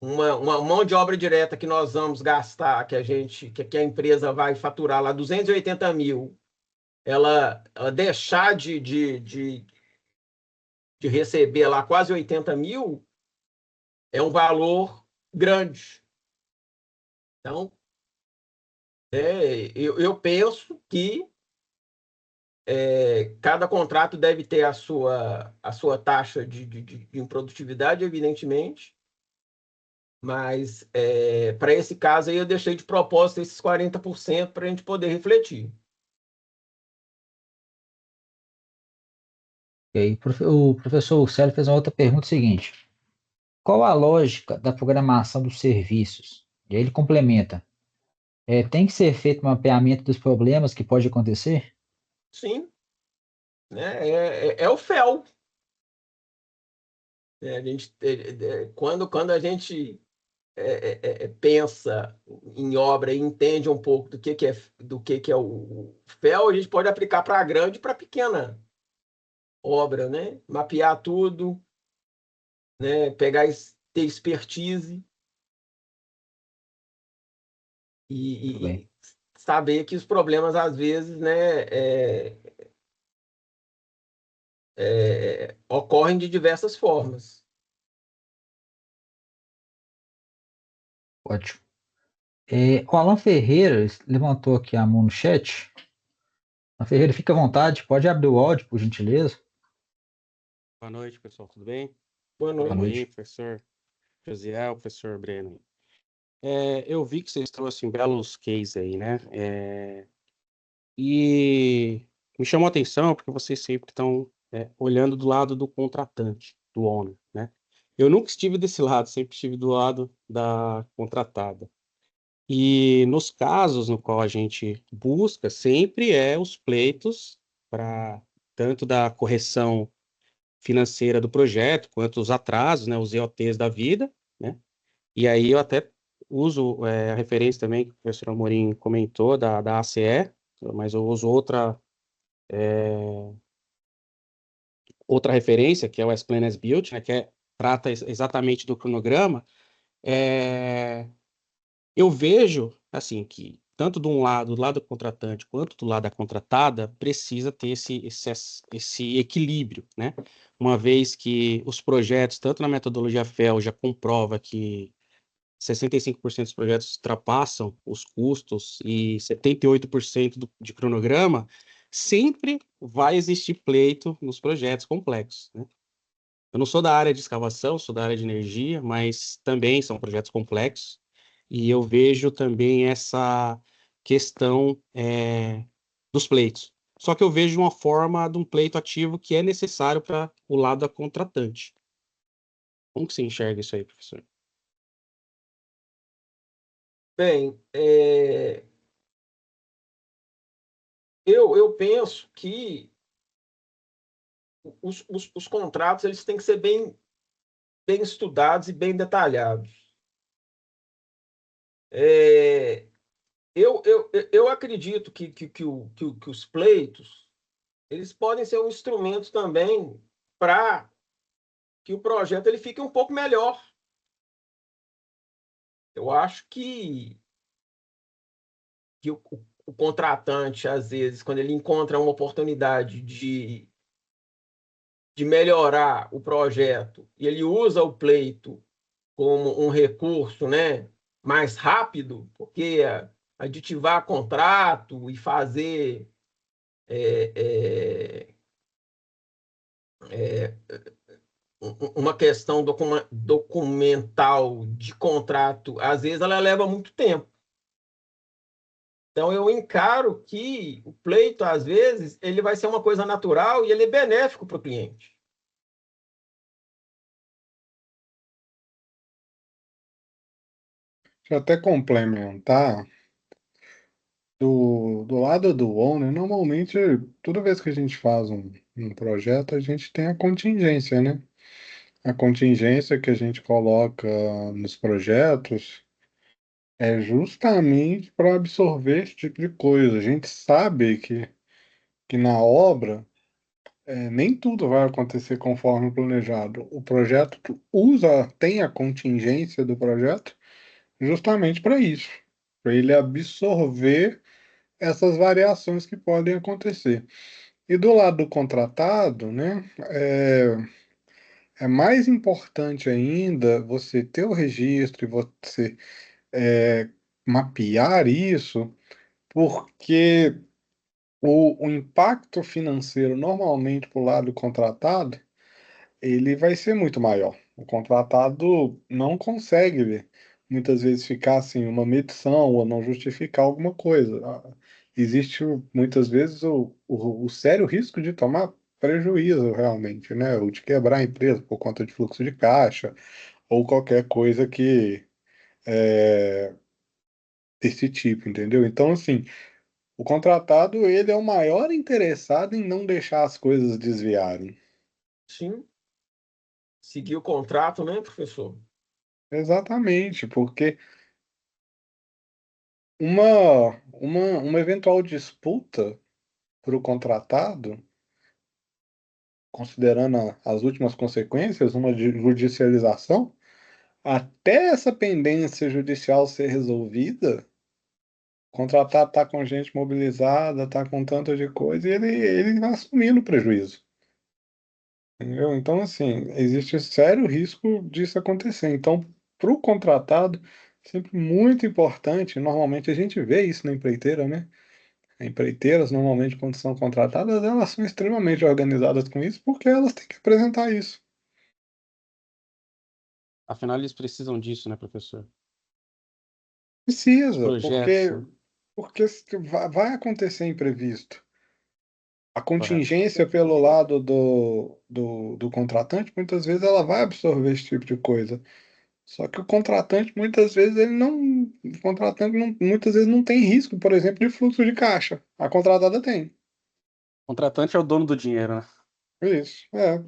Uma mão de obra direta que nós vamos gastar, que a empresa vai faturar lá 280 mil, ela deixar de receber lá quase 80 mil, é um valor grande. Então, eu penso que cada contrato deve ter a sua taxa de improdutividade, evidentemente, mas para esse caso aí eu deixei de propósito esses 40% para a gente poder refletir. E aí, o professor Célio fez uma outra pergunta seguinte: qual a lógica da programação dos serviços? E aí ele complementa: tem que ser feito um mapeamento dos problemas que pode acontecer? Sim, né? É o FEL. A gente, quando a gente pensa em obra e entende um pouco do que é o FEL, a gente pode aplicar para a grande e para a pequena obra, né? Mapear tudo, né? Ter expertise Muito e, bem. e saber que os problemas, às vezes, né, ocorrem de diversas formas. Ótimo. O Alan Ferreira levantou aqui a mão no chat. Alan Ferreira, fica à vontade, pode abrir o áudio, por gentileza. Boa noite, pessoal, tudo bem? Boa Boa Professor noite. Amorim, noite. professor Josiel, professor Breno. Eu vi que vocês trouxeram belos cases aí, né? E me chamou a atenção porque vocês sempre estão olhando do lado do contratante, do owner, né? Eu nunca estive desse lado, sempre estive do lado da contratada. E nos casos no qual a gente busca, sempre os pleitos para tanto da correção financeira do projeto, quanto os atrasos, né, os EOTs da vida, né? E aí eu até uso a referência também que o professor Amorim comentou da ACE, mas eu uso outra referência, que é o As Plan As Built, né, trata exatamente do cronograma. Eu vejo, assim, que tanto do lado do contratante quanto do lado da contratada, precisa ter esse equilíbrio, né? Uma vez que os projetos, tanto na metodologia FEL, já comprova que 65% dos projetos ultrapassam os custos e 78% de cronograma, sempre vai existir pleito nos projetos complexos, né? Eu não sou da área de escavação, sou da área de energia, mas também são projetos complexos. E eu vejo também essa questão dos pleitos. Só que eu vejo uma forma de um pleito ativo que é necessário para o lado da contratante. Como que você enxerga isso aí, professor? Bem, eu penso que os contratos eles têm que ser bem estudados e bem detalhados. Eu acredito que os pleitos eles podem ser um instrumento também para que o projeto ele fique um pouco melhor. Eu acho que o contratante, às vezes, quando ele encontra uma oportunidade de melhorar o projeto e ele usa o pleito como um recurso, né, mais rápido, porque aditivar contrato e fazer uma questão documental de contrato, às vezes ela leva muito tempo. Então eu encaro que o pleito, às vezes, ele vai ser uma coisa natural e ele é benéfico para o cliente. Deixa eu até complementar. Do lado do owner, normalmente, toda vez que a gente faz um projeto, a gente tem a contingência, né? A contingência que a gente coloca nos projetos é justamente para absorver esse tipo de coisa. A gente sabe que na obra nem tudo vai acontecer conforme planejado. O projeto tem a contingência do projeto justamente para isso, para ele absorver essas variações que podem acontecer. E do lado do contratado, né, é mais importante ainda você ter o registro e você é, mapear isso, porque o impacto financeiro normalmente para o lado do contratado, ele vai ser muito maior. O contratado não consegue muitas vezes ficar assim, uma medição ou não justificar alguma coisa. Existe muitas vezes o sério risco de tomar prejuízo realmente, né? Ou de quebrar a empresa por conta de fluxo de caixa, ou qualquer coisa que é, desse tipo, entendeu? Então, assim, o contratado, ele é o maior interessado em não deixar as coisas desviarem. Sim. Seguir o contrato, né, professor? Exatamente, porque uma eventual disputa para o contratado, considerando as últimas consequências, uma judicialização, até essa pendência judicial ser resolvida, o contratado está com gente mobilizada, está com tanto de coisa, e ele vai assumindo o prejuízo. Entendeu? Então, assim, existe sério risco disso acontecer. Então, para o contratado, sempre muito importante, normalmente a gente vê isso na empreiteira, né? Empreiteiras, normalmente, quando são contratadas, elas são extremamente organizadas com isso, porque elas têm que apresentar isso. Afinal, eles precisam disso, né, professor? Os Precisa, projetos, né? porque vai acontecer imprevisto. A Correto. contingência pelo lado do contratante, muitas vezes ela vai absorver esse tipo de coisa. Só que o contratante, muitas vezes, ele não. O contratante muitas vezes não tem risco, por exemplo, de fluxo de caixa. A contratada tem. O contratante é o dono do dinheiro, né? Isso. É.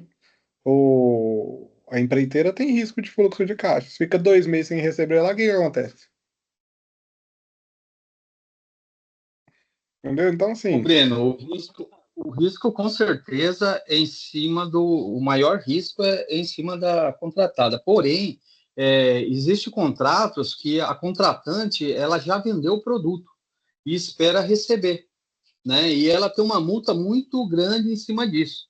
A empreiteira tem risco de fluxo de caixa. Se fica 2 meses sem receber lá, o que que acontece? Entendeu? Então, Ô, assim, Breno, o risco com certeza é em cima o maior risco é em cima da contratada. Porém, existe contratos que a contratante ela já vendeu o produto e espera receber, né? E ela tem uma multa muito grande em cima disso.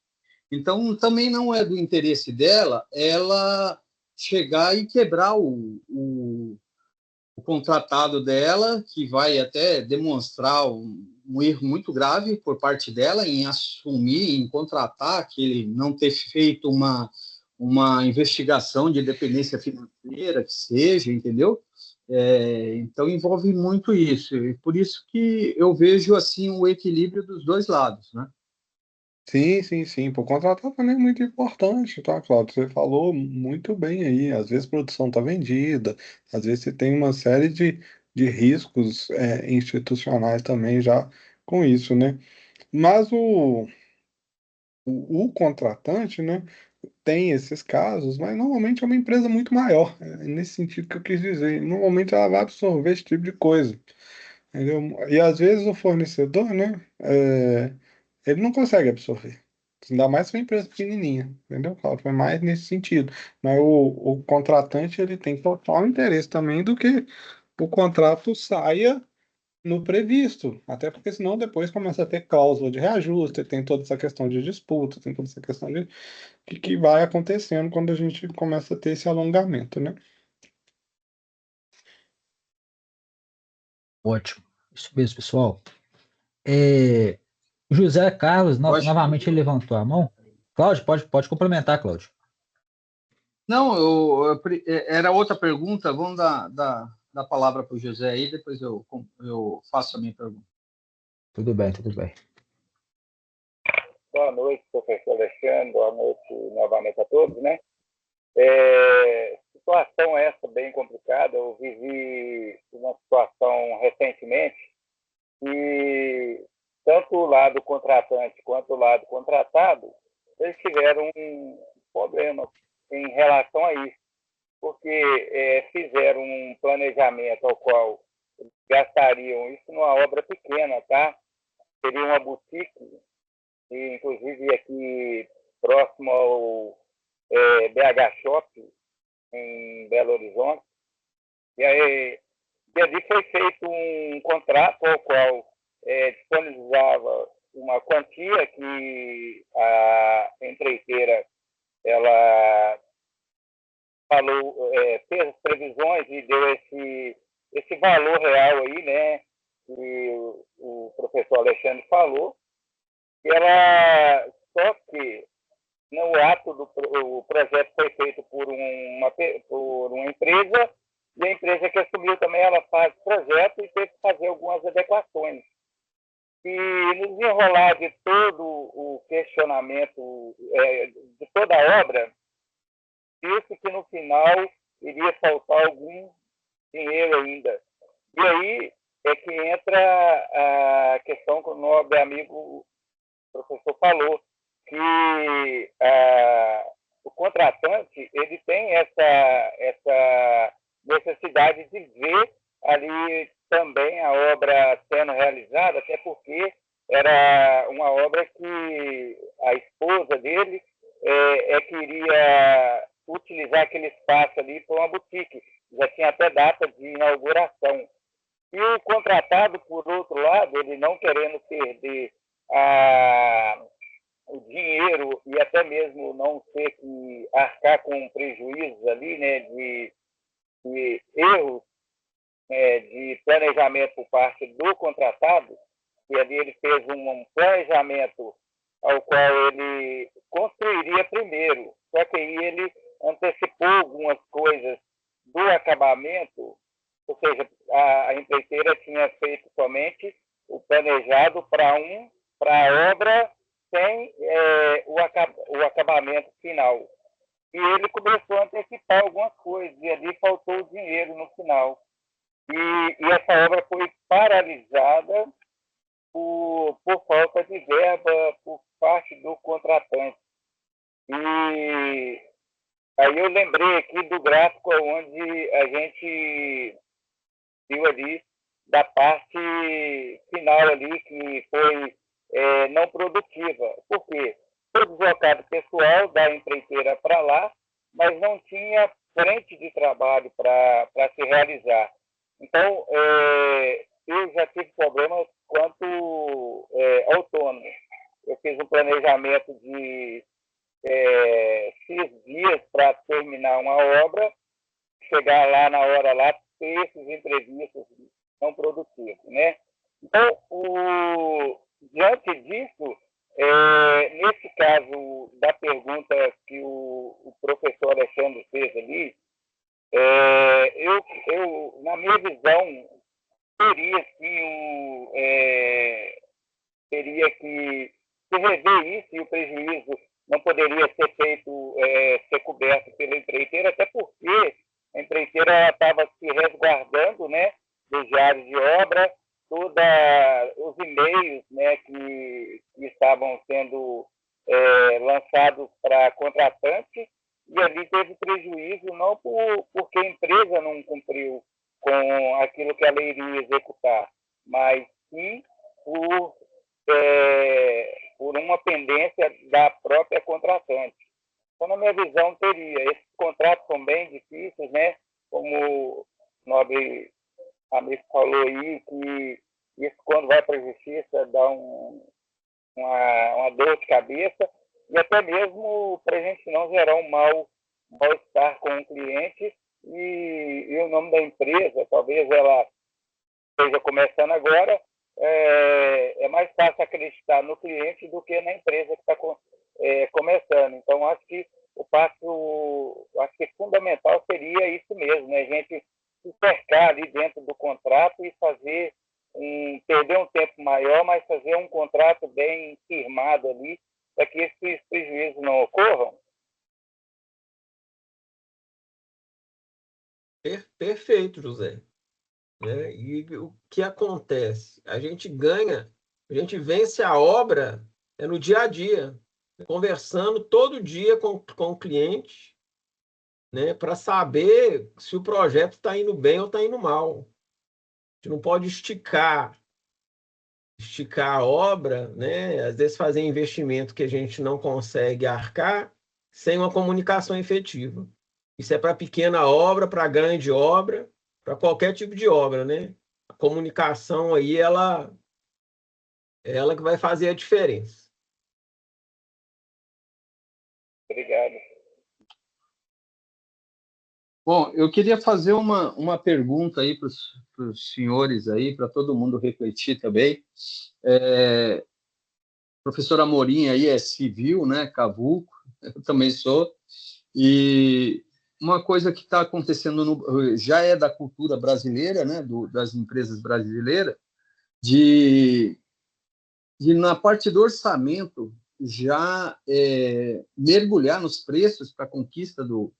Então, também não é do interesse dela ela chegar e quebrar o contratado dela, que vai até demonstrar um erro muito grave por parte dela em assumir, em contratar, que ele não ter feito uma investigação de dependência financeira, que seja, entendeu? Então, envolve muito isso. E por isso que eu vejo assim o equilíbrio dos dois lados, né? sim, sim, sim. Por contratar também é muito importante, tá, Claudio? Você falou muito bem aí. Às vezes a produção está vendida, às vezes você tem uma série de riscos institucionais também já com isso, né? Mas o contratante, né, tem esses casos, mas normalmente é uma empresa muito maior. É nesse sentido que eu quis dizer. Normalmente ela vai absorver esse tipo de coisa, entendeu? E às vezes o fornecedor, né, ele não consegue absorver. Ainda mais se for uma empresa pequenininha, entendeu? Claro, foi mais nesse sentido. Mas o contratante, ele tem total interesse também do que o contrato saia no previsto, até porque senão depois começa a ter cláusula de reajuste, tem toda essa questão de disputa, tem toda essa questão de que vai acontecendo quando a gente começa a ter esse alongamento, né? Ótimo. Isso mesmo, pessoal. É, José Carlos, Eu acho novamente ele levantou a mão. Cláudio, pode complementar, Cláudio. Não, era outra pergunta. Vamos dar a palavra para o José aí, depois eu faço a minha pergunta. Tudo bem, tudo bem. Boa noite, professor Alexandre. Boa noite novamente a todos, né? Situação essa bem complicada. Eu vivi uma situação recentemente e tanto o lado contratante quanto o lado contratado, eles tiveram um problema em relação a isso, porque fizeram um planejamento ao qual gastariam isso numa obra pequena, tá? Seria uma boutique, e inclusive aqui próximo ao BH Shopping, em Belo Horizonte. E aí, ali foi feito um contrato ao qual disponibilizava uma quantia que a empreiteira ela falou, fez as previsões e deu esse valor real aí, né, que o professor Alexandre falou, que ela, só que no ato o projeto foi feito por uma empresa, e a empresa que assumiu também, ela faz projeto e teve que fazer algumas adequações. E no desenrolar de todo o questionamento, condicionamento de toda a obra, disse que no final iria faltar algum dinheiro ainda. E aí é que entra a questão que o nobre amigo professor falou, que o contratante ele tem essa necessidade de ver ali também a obra sendo realizada, até porque era uma obra que a esposa dele queria utilizar aquele espaço ali para uma boutique, já tinha até data de inauguração. E o contratado, por outro lado, ele não querendo perder o dinheiro e até mesmo não ter que arcar com prejuízos ali, né, de erros de planejamento por parte do contratado, e ali ele fez um planejamento ao qual ele construiria primeiro, só que aí ele antecipou algumas coisas do acabamento, ou seja, a empreiteira tinha feito somente o planejado para a obra sem o acabamento final. E ele começou a antecipar algumas coisas, e ali faltou o dinheiro no final. E essa obra foi paralisada por falta de verba por parte do contratante. E aí eu lembrei aqui do gráfico onde a gente viu ali da parte final ali, que foi não produtiva. Por quê? Foi deslocado pessoal da empreiteira para lá, mas não tinha frente de trabalho para se realizar. Então, eu já tive problemas quanto autônomo. Eu fiz um planejamento de X dias para terminar uma obra, chegar lá na hora lá, ter esses imprevistos não produtivos, né? Então, diante disso, nesse caso da pergunta que o professor Alexandre fez ali, eu, na minha visão, teria que se rever isso, e o prejuízo não poderia ser coberto pela empreiteira, até porque a empreiteira estava se resguardando, né, dos diários de obra, todos os e-mails, né, que estavam sendo lançados para contratante, e ali teve prejuízo não porque a empresa não cumpriu com aquilo que a lei iria executar, mas sim por uma pendência da própria contratante. Então, na minha visão, teria. Esses contratos são bem difíceis, né? Como o nobre amigo falou aí, que isso, quando vai para a justiça, dá uma dor de cabeça, e até mesmo para a gente não gerar um mal-estar com o cliente, e o nome da empresa, talvez ela esteja começando agora, é mais fácil acreditar no cliente do que na empresa que está começando. Então, acho que fundamental seria isso mesmo, né? A gente se cercar ali dentro do contrato e fazer perder um tempo maior, mas fazer um contrato bem firmado ali, para que esses prejuízos não ocorram. Perfeito, José. E o que acontece? A gente vence a obra no dia a dia, conversando todo dia com o cliente, né, para saber se o projeto está indo bem ou está indo mal. A gente não pode esticar a obra, né? Às vezes fazer investimento que a gente não consegue arcar sem uma comunicação efetiva. Isso é para pequena obra, para grande obra, para qualquer tipo de obra, né? A comunicação aí, ela que vai fazer a diferença. Obrigado. Bom, eu queria fazer uma pergunta aí para os senhores aí, para todo mundo refletir também. Professor Amorim aí é civil, né? Cavuco, eu também sou. E uma coisa que está acontecendo já é da cultura brasileira, né? Das empresas brasileiras, de na parte do orçamento já mergulhar nos preços para a conquista do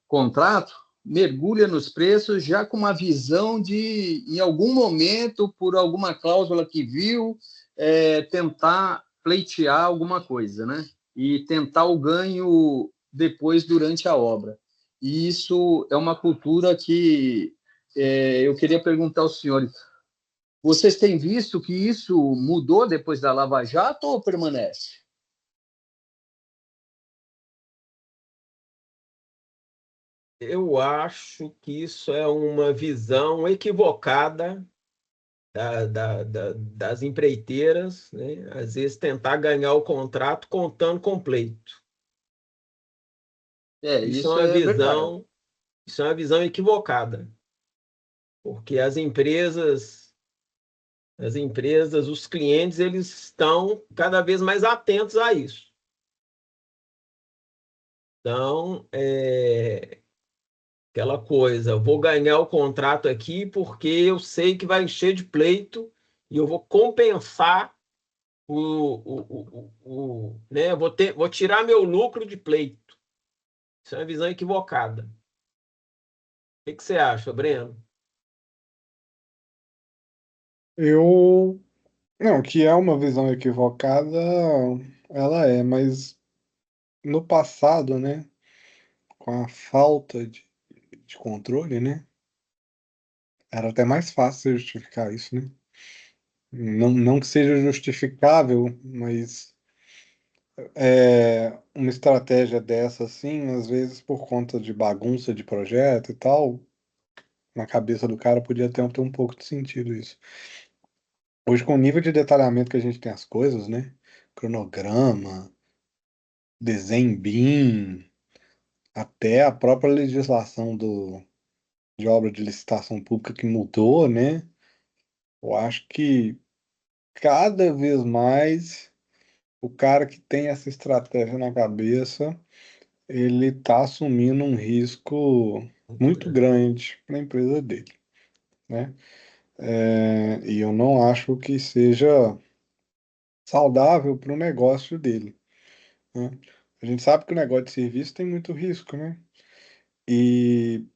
contrato, mergulha nos preços já com uma visão de, em algum momento, por alguma cláusula que viu, tentar pleitear alguma coisa, né? E tentar o ganho depois, durante a obra. E isso é uma cultura que eu queria perguntar aos senhores, vocês têm visto que isso mudou depois da Lava Jato ou permanece? Eu acho que isso é uma visão equivocada das empreiteiras, né? Às vezes tentar ganhar o contrato contando com pleito. Isso é verdade. Isso é uma visão equivocada, porque as empresas, os clientes, eles estão cada vez mais atentos a isso. Então, aquela coisa, vou ganhar o contrato aqui porque eu sei que vai encher de pleito e eu vou compensar né? Vou tirar meu lucro de pleito. Isso é uma visão equivocada. O que você acha, Breno? Eu. Não, que é uma visão equivocada, ela é, mas no passado, né, com a falta de controle, né, era até mais fácil justificar isso, né? Não, não que seja justificável, mas uma estratégia dessa, assim, às vezes por conta de bagunça de projeto e tal, na cabeça do cara podia ter um pouco de sentido isso. Hoje, com o nível de detalhamento que a gente tem as coisas, né? Cronograma, desenho BIM, até a própria legislação de obra de licitação pública que mudou, né? Eu acho que cada vez mais o cara que tem essa estratégia na cabeça, ele está assumindo um risco Muito muito grande. grande para a empresa dele, né? E eu não acho que seja saudável para o negócio dele, né? A gente sabe que o negócio de serviço tem muito risco, né? E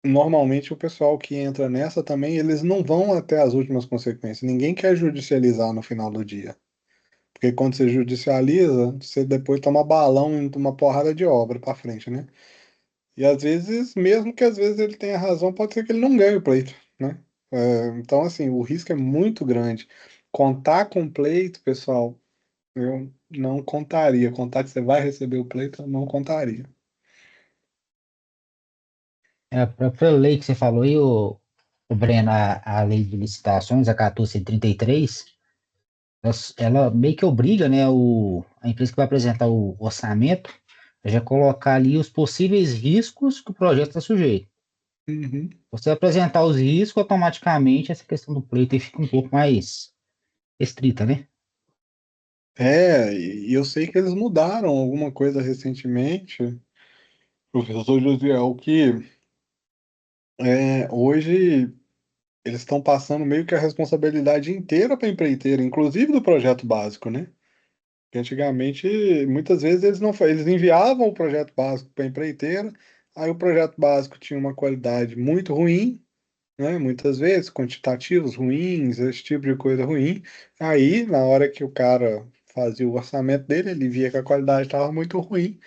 normalmente o pessoal que entra nessa também, eles não vão até as últimas consequências. Ninguém quer judicializar no final do dia. Porque quando você judicializa, você depois toma balão em uma porrada de obra para frente, né? E às vezes, mesmo que às vezes ele tenha razão, pode ser que ele não ganhe o pleito, né? Então, assim, o risco é muito grande. Contar com o pleito, pessoal, eu não contaria. Contar que você vai receber o pleito, eu não contaria. É, a própria lei que você falou aí, o Breno, a lei de licitações, a 1433, ela meio que obriga, né, a empresa que vai apresentar o orçamento a já colocar ali os possíveis riscos que o projeto está sujeito. Uhum. Você apresentar os riscos, automaticamente essa questão do pleito aí fica um pouco mais restrita, né? E eu sei que eles mudaram alguma coisa recentemente, professor Josiel, que hoje eles estão passando meio que a responsabilidade inteira para a empreiteira, inclusive do projeto básico, né? Porque antigamente, muitas vezes eles enviavam o projeto básico para a empreiteira, aí o projeto básico tinha uma qualidade muito ruim, né? Muitas vezes, quantitativos ruins, esse tipo de coisa ruim. Aí, na hora que o cara fazia o orçamento dele, ele via que a qualidade estava muito ruim,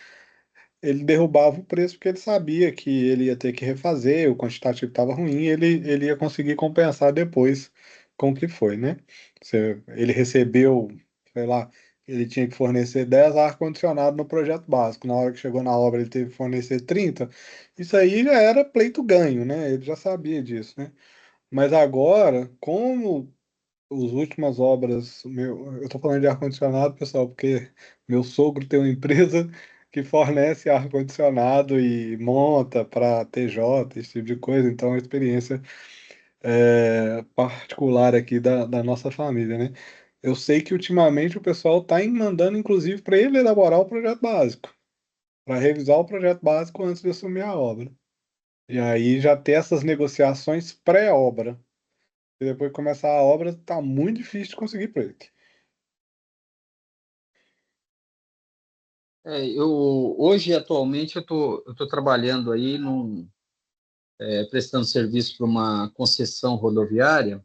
ele derrubava o preço porque ele sabia que ele ia ter que refazer, o quantitativo estava ruim, ele ia conseguir compensar depois com o que foi, né? Ele recebeu, sei lá, ele tinha que fornecer 10 ar-condicionado no projeto básico. Na hora que chegou na obra, ele teve que fornecer 30. Isso aí já era pleito ganho, né? Ele já sabia disso, né? Mas agora, como as últimas obras, eu estou falando de ar-condicionado, pessoal, porque meu sogro tem uma empresa que fornece ar-condicionado e monta para TJ, esse tipo de coisa, então é uma experiência particular aqui da nossa família, né? Eu sei que ultimamente o pessoal está mandando, inclusive, para ele elaborar o projeto básico, para revisar o projeto básico antes de assumir a obra. E aí já ter essas negociações pré-obra. E depois que começar a obra, tá muito difícil de conseguir preto. Hoje, atualmente, eu tô trabalhando aí prestando serviço para uma concessão rodoviária,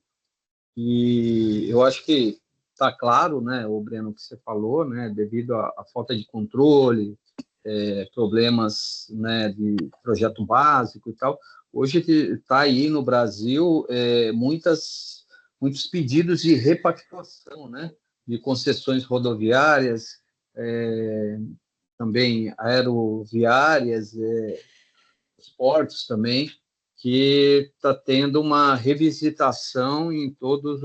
e eu acho que está claro, né, o Breno, que você falou, né, devido à falta de controle, problemas, né, de projeto básico e tal. Hoje está aí no Brasil muitos pedidos de repactuação, né, de concessões rodoviárias, também aeroviárias, os portos também, que está tendo uma revisitação em todas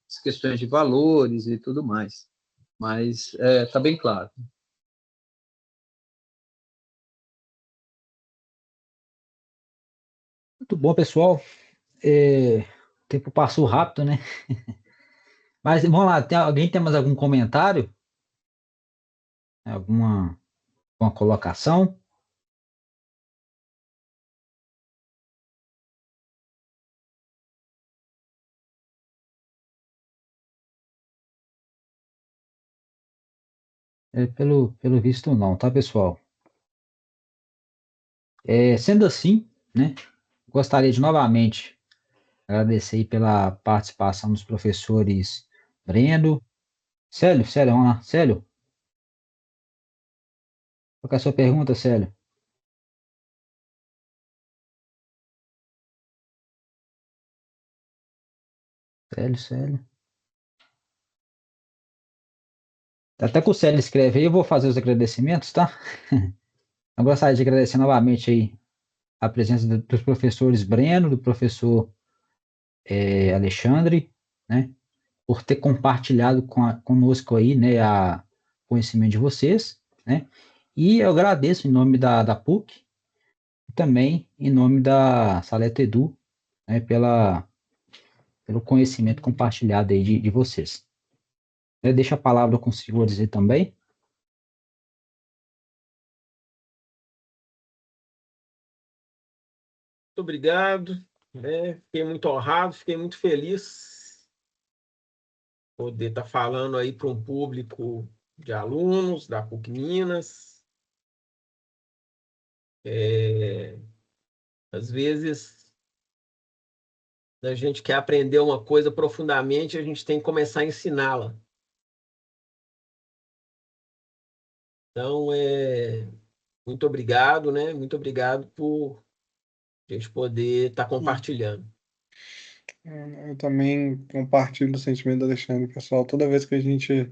as questões de valores e tudo mais. Mas está bem claro. Muito bom, pessoal. O tempo passou rápido, né? Mas vamos lá, alguém tem mais algum comentário? Alguma colocação? Pelo visto não, tá, pessoal? Sendo assim, né? Gostaria de novamente agradecer aí pela participação dos professores Breno. Célio, vamos lá. Célio, qual que é a sua pergunta, Célio? Célio. Até que o Célio escreve aí, eu vou fazer os agradecimentos, tá? Eu gostaria de agradecer novamente aí a presença dos professores Breno, do professor Alexandre, né? Por ter compartilhado conosco aí, né, conhecimento de vocês, né? E eu agradeço em nome da PUC e também em nome da Saleto Edu, né, pelo conhecimento compartilhado aí de vocês. Eu deixo a palavra com o senhor dizer também. Muito obrigado, né? Fiquei muito honrado, fiquei muito feliz poder estar falando aí para um público de alunos da PUC Minas. Às vezes, a gente quer aprender uma coisa profundamente, a gente tem que começar a ensiná-la. Então, muito obrigado, né? Muito obrigado por a gente poder estar compartilhando. Eu também compartilho o sentimento do Alexandre, pessoal. Toda vez que a gente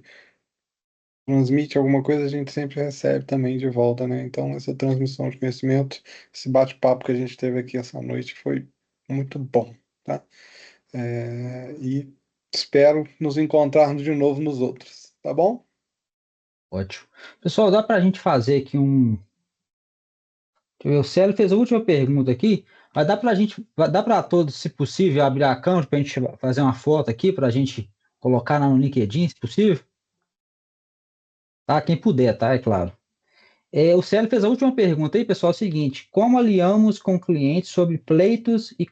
transmite alguma coisa, a gente sempre recebe também de volta, né? Então, essa transmissão de conhecimento, esse bate-papo que a gente teve aqui essa noite foi muito bom, tá? E espero nos encontrarmos de novo nos outros, tá bom? Ótimo. Pessoal, dá para a gente fazer aqui um. Deixa eu ver, o Célio fez a última pergunta aqui, mas dá para todos, se possível, abrir a câmera para a gente fazer uma foto aqui, para a gente colocar no LinkedIn, se possível? Tá? Quem puder, tá? É claro. O Célio fez a última pergunta aí, pessoal, é o seguinte: como alinhamos com o cliente sobre pleitos e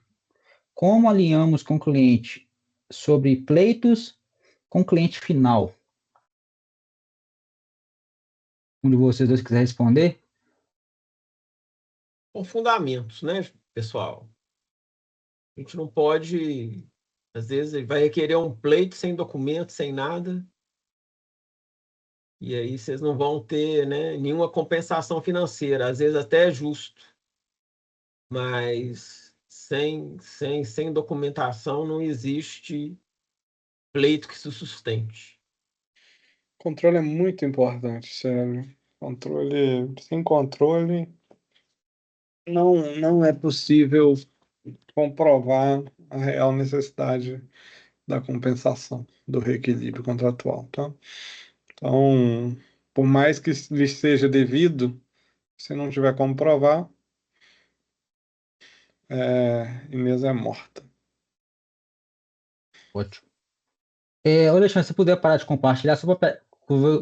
como alinhamos com o cliente sobre pleitos com o cliente final? Um de vocês dois quiser responder? Com fundamentos, né, pessoal? A gente não pode, às vezes, vai requerer um pleito sem documento, sem nada, e aí vocês não vão ter, né, nenhuma compensação financeira. Às vezes até é justo, mas sem documentação não existe pleito que se sustente. Controle é muito importante, sério. Sem controle, não é possível comprovar a real necessidade da compensação, do reequilíbrio contratual, tá? Então, por mais que lhe seja devido, se não tiver como provar, Inês é morta. Ótimo. Ô, Alexandre, se puder parar de compartilhar, só para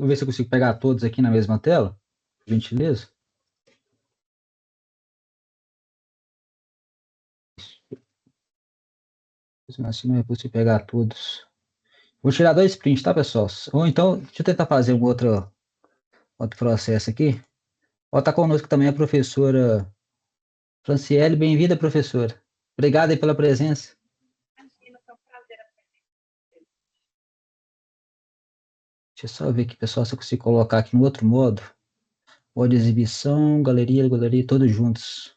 ver se eu consigo pegar todos aqui na mesma tela, por gentileza. Assim não é possível pegar todos. Vou tirar 2 prints, tá, pessoal? Ou então, deixa eu tentar fazer um outro processo aqui. Ó, tá conosco também a professora Franciele. Bem-vinda, professora. Obrigado aí pela presença. Deixa eu só ver aqui, pessoal, se eu consigo colocar aqui no outro modo. Modo de exibição, galeria, todos juntos.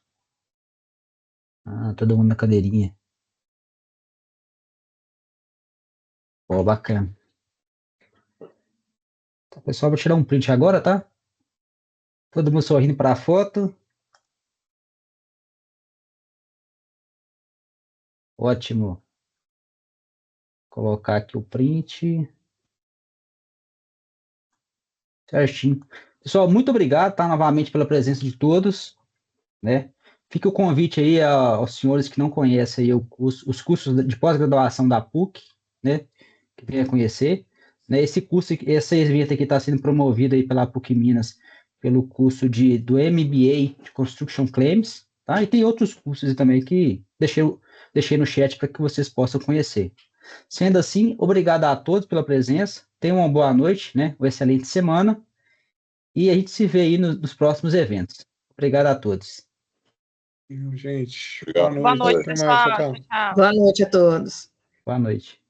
Ah, todo mundo na cadeirinha. Ó, bacana. Então, pessoal, vou tirar um print agora, tá? Todo mundo sorrindo para a foto. Ótimo. Colocar aqui o print. Certinho. Pessoal, muito obrigado, tá? Novamente pela presença de todos, né? Fica o convite aí aos senhores que não conhecem aí os cursos de pós-graduação da PUC, né? Que venha conhecer. Né? Esse evento aqui está sendo promovido aí pela PUC Minas, pelo curso do MBA de Construction Claims, tá? E tem outros cursos também que deixei no chat para que vocês possam conhecer. Sendo assim, obrigado a todos pela presença. Tenham uma boa noite, né? Uma excelente semana. E a gente se vê aí nos próximos eventos. Obrigado a todos. Gente, Boa noite, Até mais, pessoal. tchau. Tchau. Boa noite a todos. Boa noite.